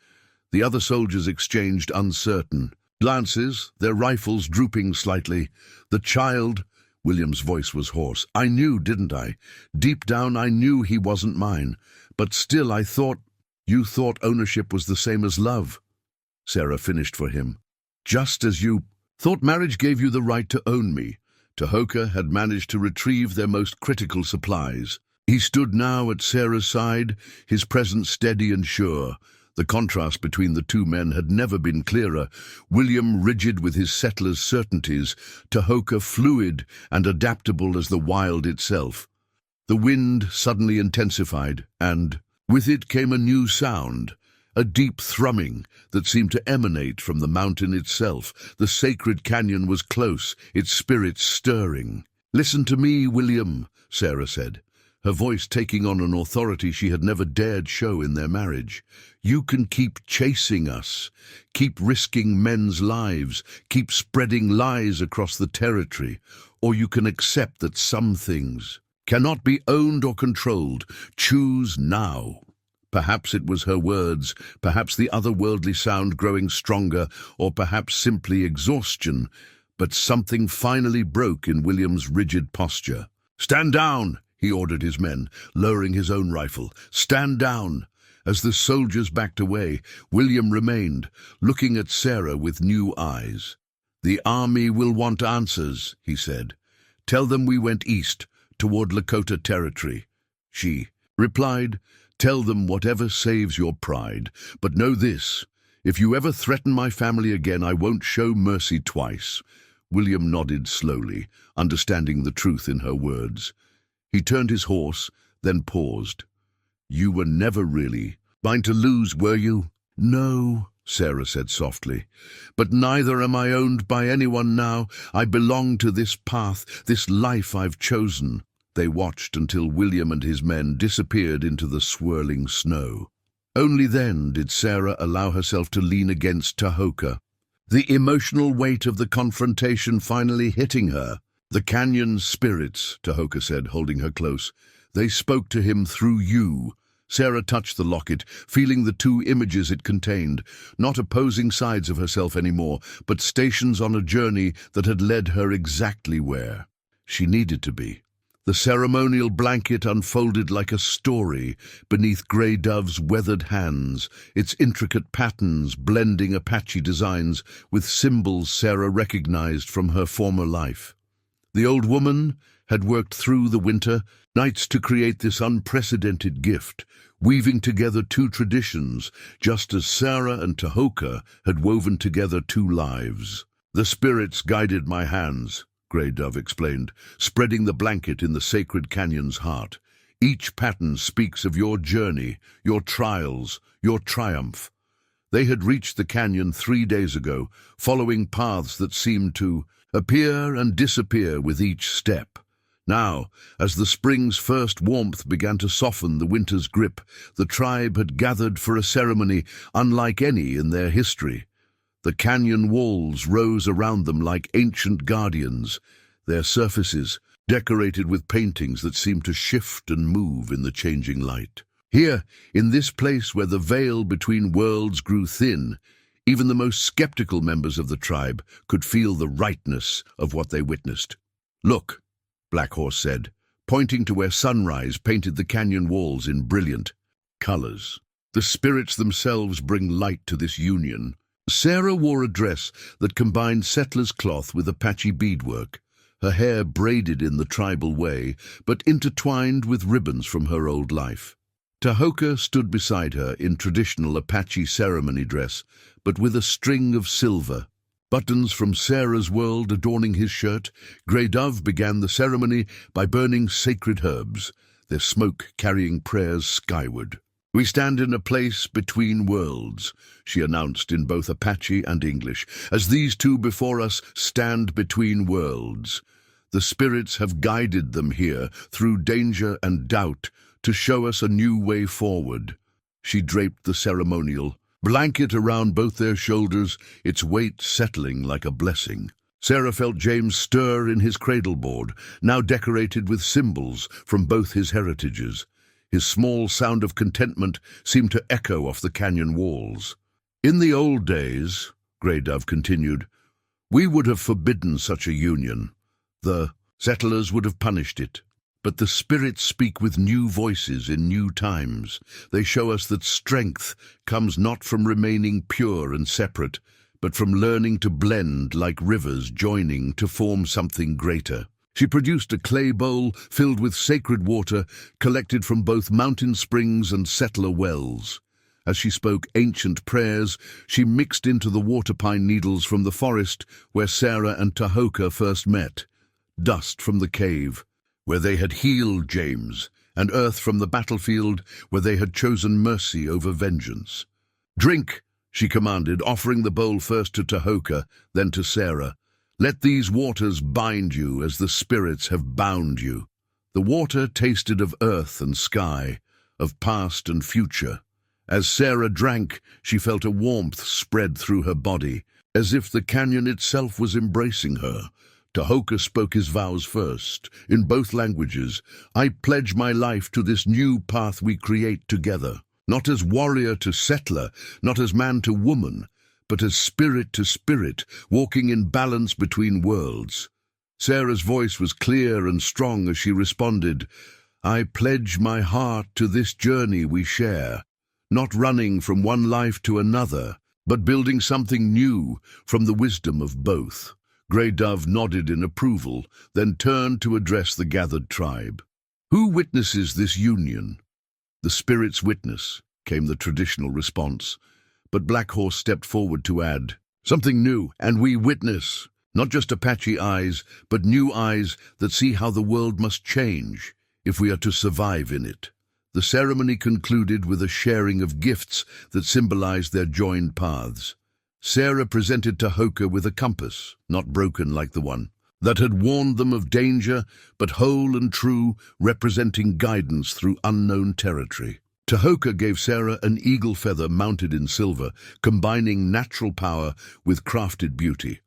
The other soldiers exchanged uncertain glances, their rifles drooping slightly. "The child—" William's voice was hoarse. "I knew, didn't I? Deep down I knew he wasn't mine. But still I thought—" "You thought ownership was the same as love," Sarah finished for him. "Just as you thought marriage gave you the right to own me." Tahoka had managed to retrieve their most critical supplies. He stood now at Sarah's side, his presence steady and sure. The contrast between the 2 men had never been clearer. William rigid with his settler's certainties, Tahoka fluid and adaptable as the wild itself. The wind suddenly intensified, and with it came a new sound, a deep thrumming that seemed to emanate from the mountain itself. The sacred canyon was close, its spirit stirring. "Listen to me, William," Sarah said, her voice taking on an authority she had never dared show in their marriage. "You can keep chasing us, keep risking men's lives, keep spreading lies across the territory, or you can accept that some things cannot be owned or controlled. Choose now." Perhaps it was her words, perhaps the otherworldly sound growing stronger, or perhaps simply exhaustion, but something finally broke in William's rigid posture. "Stand down!" he ordered his men, lowering his own rifle. "Stand down!" As the soldiers backed away, William remained, looking at Sarah with new eyes. "The army will want answers," he said. "Tell them we went east, toward Lakota territory." She replied, "Tell them whatever saves your pride. But know this, if you ever threaten my family again, I won't show mercy twice." William nodded slowly, understanding the truth in her words. He turned his horse, then paused. "You were never really going to lose, were you?" "No," Sarah said softly. "But neither am I owned by anyone now. I belong to this path, this life I've chosen." They watched until William and his men disappeared into the swirling snow. Only then did Sarah allow herself to lean against Tahoka, the emotional weight of the confrontation finally hitting her. "The canyon's spirits," Tahoka said, holding her close. "They spoke to him through you." Sarah touched the locket, feeling the two images it contained, not opposing sides of herself anymore, but stations on a journey that had led her exactly where she needed to be. The ceremonial blanket unfolded like a story beneath Grey Dove's weathered hands, its intricate patterns blending Apache designs with symbols Sarah recognized from her former life. The old woman had worked through the winter nights to create this unprecedented gift, weaving together two traditions, just as Sarah and Tahoka had woven together two lives. "The spirits guided my hands," Grey Dove explained, spreading the blanket in the sacred canyon's heart. "Each pattern speaks of your journey, your trials, your triumph." They had reached the canyon 3 days ago, following paths that seemed to appear and disappear with each step. Now, as the spring's first warmth began to soften the winter's grip, the tribe had gathered for a ceremony unlike any in their history. The canyon walls rose around them like ancient guardians, their surfaces decorated with paintings that seemed to shift and move in the changing light. Here, in this place where the veil between worlds grew thin, even the most skeptical members of the tribe could feel the rightness of what they witnessed. "Look," Black Horse said, pointing to where sunrise painted the canyon walls in brilliant colors. "The spirits themselves bring light to this union." Sarah wore a dress that combined settler's cloth with Apache beadwork, her hair braided in the tribal way, but intertwined with ribbons from her old life. Tahoka stood beside her in traditional Apache ceremony dress, but with a string of silver buttons from Sarah's world adorning his shirt. Grey Dove began the ceremony by burning sacred herbs, their smoke carrying prayers skyward. "We stand in a place between worlds," she announced in both Apache and English, "as these two before us stand between worlds. The spirits have guided them here through danger and doubt to show us a new way forward." She draped the ceremonial blanket around both their shoulders, its weight settling like a blessing. Sarah felt James stir in his cradleboard, now decorated with symbols from both his heritages. His small sound of contentment seemed to echo off the canyon walls. "In the old days," Grey Dove continued, "we would have forbidden such a union. The settlers would have punished it. But the spirits speak with new voices in new times. They show us that strength comes not from remaining pure and separate, but from learning to blend like rivers joining to form something greater." She produced a clay bowl filled with sacred water collected from both mountain springs and settler wells. As she spoke ancient prayers, she mixed into the water pine needles from the forest where Sarah and Tahoka first met, dust from the cave where they had healed James, and earth from the battlefield where they had chosen mercy over vengeance. "Drink," she commanded, offering the bowl first to Tahoka, then to Sarah. Let these waters bind you as the spirits have bound you. The water tasted of earth and sky, of past and future. As Sarah drank, she felt a warmth spread through her body, as if the canyon itself was embracing her. Tahoka spoke his vows first, in both languages. I pledge my life to this new path we create together, not as warrior to settler, not as man to woman, but as spirit to spirit, walking in balance between worlds. Sarah's voice was clear and strong as she responded, I pledge my heart to this journey we share, not running from one life to another, but building something new from the wisdom of both. Grey Dove nodded in approval, then turned to address the gathered tribe. Who witnesses this union? The spirits witness, came the traditional response. But Black Horse stepped forward to add, something new, and we witness, not just Apache eyes, but new eyes that see how the world must change if we are to survive in it. The ceremony concluded with a sharing of gifts that symbolized their joined paths. Sarah presented Tahoka with a compass, not broken like the one, that had warned them of danger, but whole and true, representing guidance through unknown territory. Tahoka gave Sarah an eagle feather mounted in silver, combining natural power with crafted beauty.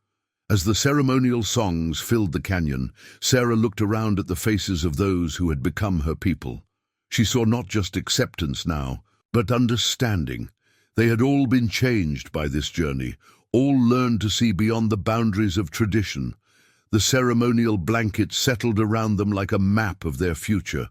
As the ceremonial songs filled the canyon, Sarah looked around at the faces of those who had become her people. She saw not just acceptance now, but understanding. They had all been changed by this journey, all learned to see beyond the boundaries of tradition. The ceremonial blanket settled around them like a map of their future,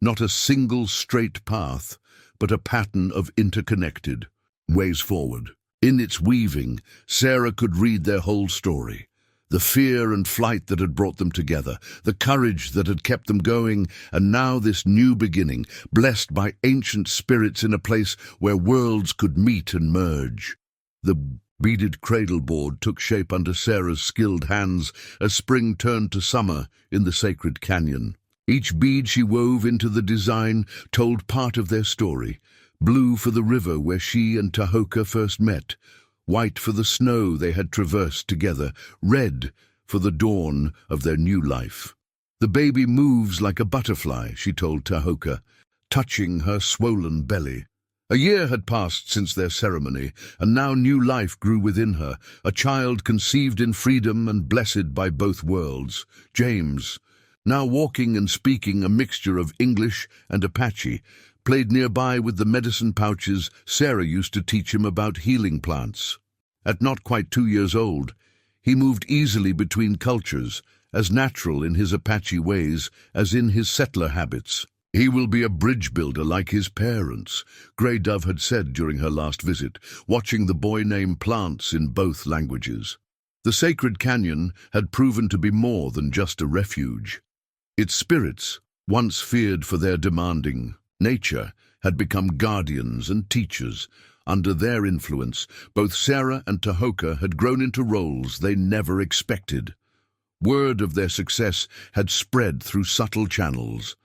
not a single straight path, but a pattern of interconnected ways forward. In its weaving, Sarah could read their whole story. The fear and flight that had brought them together, the courage that had kept them going, and now this new beginning, blessed by ancient spirits in a place where worlds could meet and merge. The beaded cradle board took shape under Sarah's skilled hands as spring turned to summer in the sacred canyon. Each bead she wove into the design told part of their story. Blue for the river where she and Tahoka first met, white for the snow they had traversed together, red for the dawn of their new life. The baby moves like a butterfly, she told Tahoka, touching her swollen belly. A year had passed since their ceremony, and now new life grew within her, a child conceived in freedom and blessed by both worlds. James, now walking and speaking a mixture of English and Apache, played nearby with the medicine pouches Sarah used to teach him about healing plants. At not quite 2 years old, he moved easily between cultures, as natural in his Apache ways as in his settler habits. He will be a bridge builder like his parents, Grey Dove had said during her last visit, watching the boy name plants in both languages. The sacred canyon had proven to be more than just a refuge. Its spirits, once feared for their demanding nature, had become guardians and teachers. Under their influence, both Sarah and Tahoka had grown into roles they never expected. Word of their success had spread through subtle channels.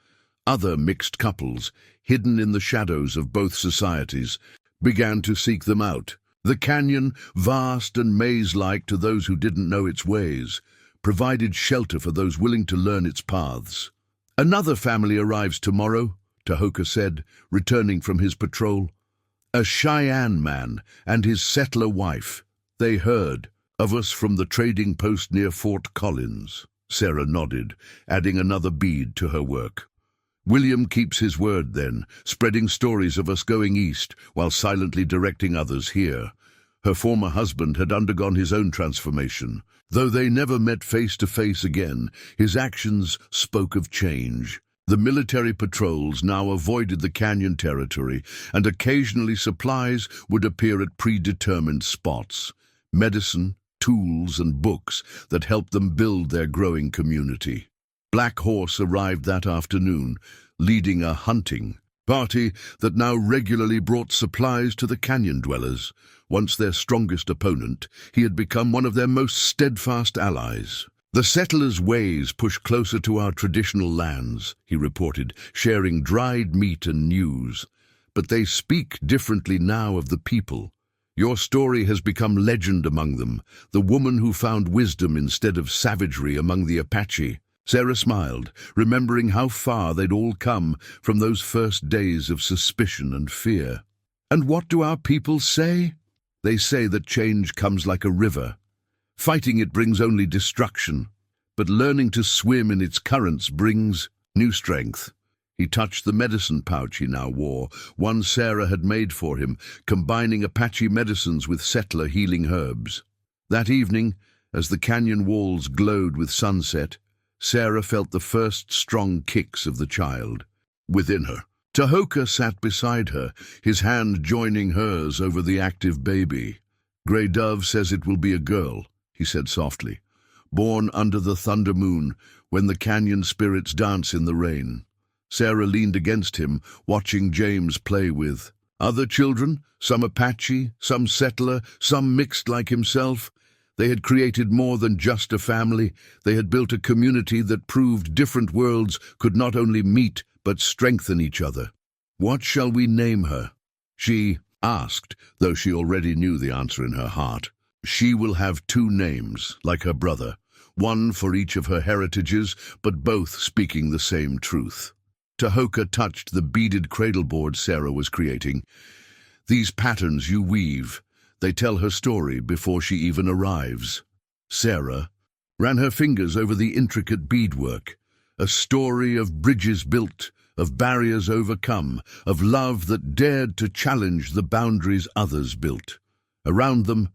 Other mixed couples, hidden in the shadows of both societies, began to seek them out. The canyon, vast and maze-like to those who didn't know its ways, provided shelter for those willing to learn its paths. Another family arrives tomorrow, Tahoka said, returning from his patrol. A Cheyenne man and his settler wife. They heard of us from the trading post near Fort Collins. Sarah nodded, adding another bead to her work. William keeps his word then, spreading stories of us going east while silently directing others here. Her former husband had undergone his own transformation. Though they never met face to face again, his actions spoke of change. The military patrols now avoided the canyon territory, and occasionally supplies would appear at predetermined spots. Medicine, tools, and books that helped them build their growing community. Black Horse arrived that afternoon, leading a hunting party that now regularly brought supplies to the canyon dwellers. Once their strongest opponent, he had become one of their most steadfast allies. The settlers' ways push closer to our traditional lands, he reported, sharing dried meat and news. But they speak differently now of the people. Your story has become legend among them, the woman who found wisdom instead of savagery among the Apache. Sarah smiled, remembering how far they'd all come from those first days of suspicion and fear. And what do our people say? They say that change comes like a river. Fighting it brings only destruction, but learning to swim in its currents brings new strength. He touched the medicine pouch he now wore, one Sarah had made for him, combining Apache medicines with settler healing herbs. That evening, as the canyon walls glowed with sunset, Sarah felt the first strong kicks of the child within her. Tahoka sat beside her, his hand joining hers over the active baby. "Grey Dove says it will be a girl," he said softly, "born under the thunder moon, when the canyon spirits dance in the rain." Sarah leaned against him, watching James play with other children, some Apache, some settler, some mixed like himself. They had created more than just a family. They had built a community that proved different worlds could not only meet but strengthen each other. "What shall we name her?" she asked, though she already knew the answer in her heart. "She will have two names, like her brother, one for each of her heritages, but both speaking the same truth." Tahoka touched the beaded cradleboard Sarah was creating. "These patterns you weave, they tell her story before she even arrives." Sarah ran her fingers over the intricate beadwork, a story of bridges built, of barriers overcome, of love that dared to challenge the boundaries others built. Around them,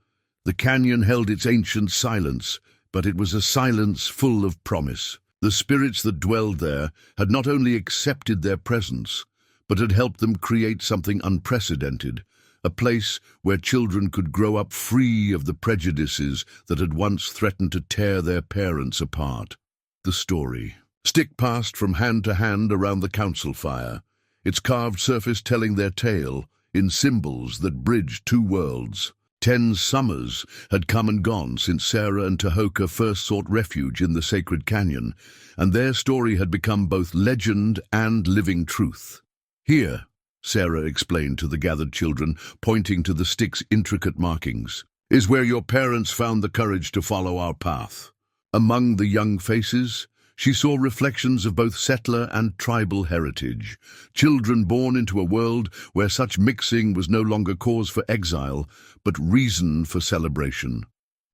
the canyon held its ancient silence, but it was a silence full of promise. The spirits that dwelled there had not only accepted their presence, but had helped them create something unprecedented, a place where children could grow up free of the prejudices that had once threatened to tear their parents apart. The story. Stick passed from hand to hand around the council fire, its carved surface telling their tale in symbols that bridged two worlds. 10 summers had come and gone since Sarah and Tahoka first sought refuge in the sacred canyon, and their story had become both legend and living truth. "Here," Sarah explained to the gathered children, pointing to the stick's intricate markings, "is where your parents found the courage to follow our path." Among the young faces, she saw reflections of both settler and tribal heritage, children born into a world where such mixing was no longer cause for exile, but reason for celebration.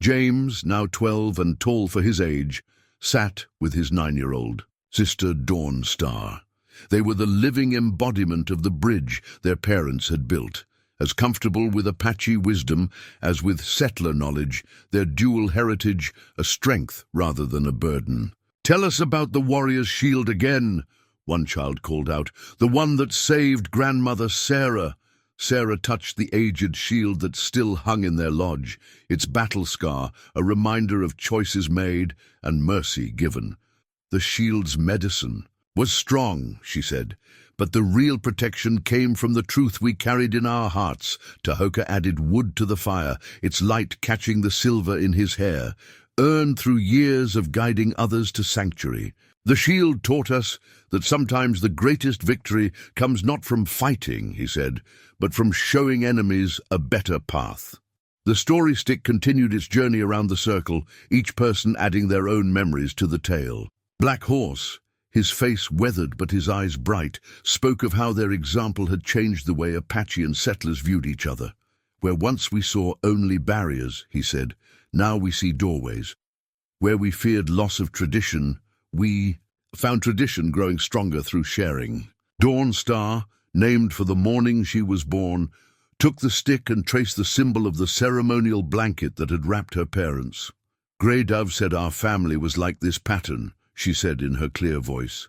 James, now 12 and tall for his age, sat with his 9-year-old sister Dawn Star. They were the living embodiment of the bridge their parents had built, as comfortable with Apache wisdom as with settler knowledge, their dual heritage a strength rather than a burden. "Tell us about the warrior's shield again," one child called out, "the one that saved grandmother Sarah." Sarah touched the aged shield that still hung in their lodge, its battle scar a reminder of choices made and mercy given. "The shield's medicine was strong," she said, "but the real protection came from the truth we carried in our hearts." Tahoka added wood to the fire, its light catching the silver in his hair, earned through years of guiding others to sanctuary. "The shield taught us that sometimes the greatest victory comes not from fighting," he said, "but from showing enemies a better path." The story stick continued its journey around the circle, each person adding their own memories to the tale. Black Horse, his face weathered but his eyes bright, spoke of how their example had changed the way Apache and settlers viewed each other. "Where once we saw only barriers," he said, "now we see doorways. Where we feared loss of tradition, we found tradition growing stronger through sharing." Dawn Star, named for the morning she was born, took the stick and traced the symbol of the ceremonial blanket that had wrapped her parents. "Grey Dove said our family was like this pattern," she said in her clear voice.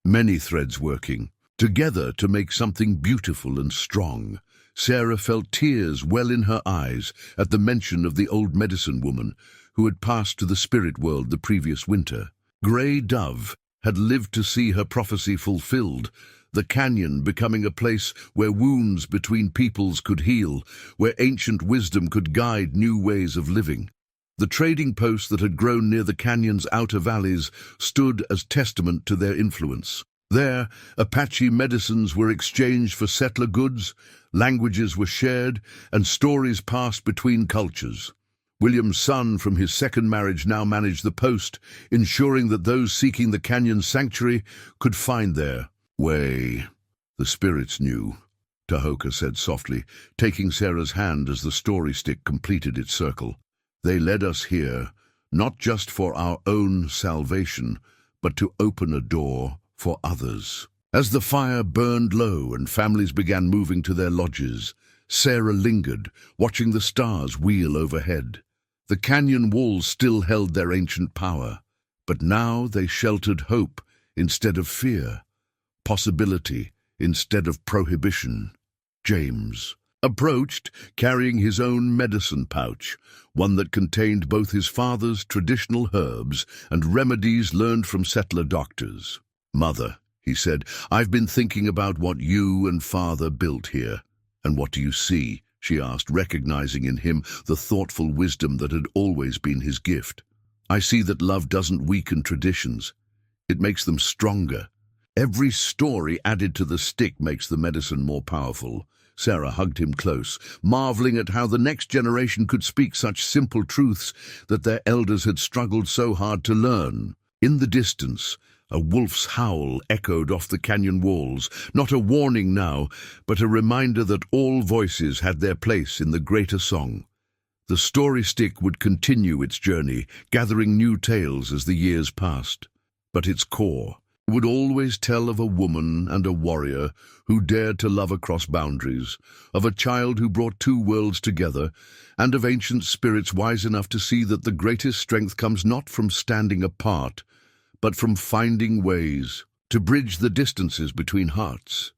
"Many threads working together to make something beautiful and strong." Sarah felt tears well in her eyes at the mention of the old medicine woman who had passed to the spirit world the previous winter. Grey Dove had lived to see her prophecy fulfilled, the canyon becoming a place where wounds between peoples could heal, where ancient wisdom could guide new ways of living. The trading posts that had grown near the canyon's outer valleys stood as testament to their influence. There, Apache medicines were exchanged for settler goods, languages were shared, and stories passed between cultures. William's son from his second marriage now managed the post, ensuring that those seeking the canyon's sanctuary could find their way. The spirits knew, Tahoka said softly, taking Sarah's hand as the story stick completed its circle. They led us here, not just for our own salvation, but to open a door for others. As the fire burned low and families began moving to their lodges, Sarah lingered, watching the stars wheel overhead. The canyon walls still held their ancient power, but now they sheltered hope instead of fear, possibility instead of prohibition. James approached, carrying his own medicine pouch, one that contained both his father's traditional herbs and remedies learned from settler doctors. "Mother," he said, "I've been thinking about what you and Father built here." "And what do you see?" she asked, recognizing in him the thoughtful wisdom that had always been his gift. "I see that love doesn't weaken traditions. It makes them stronger. Every story added to the stick makes the medicine more powerful." Sarah hugged him close, marveling at how the next generation could speak such simple truths that their elders had struggled so hard to learn. In the distance, a wolf's howl echoed off the canyon walls, not a warning now, but a reminder that all voices had their place in the greater song. The story stick would continue its journey, gathering new tales as the years passed. But its core would always tell of a woman and a warrior who dared to love across boundaries, of a child who brought two worlds together, and of ancient spirits wise enough to see that the greatest strength comes not from standing apart, but from finding ways to bridge the distances between hearts.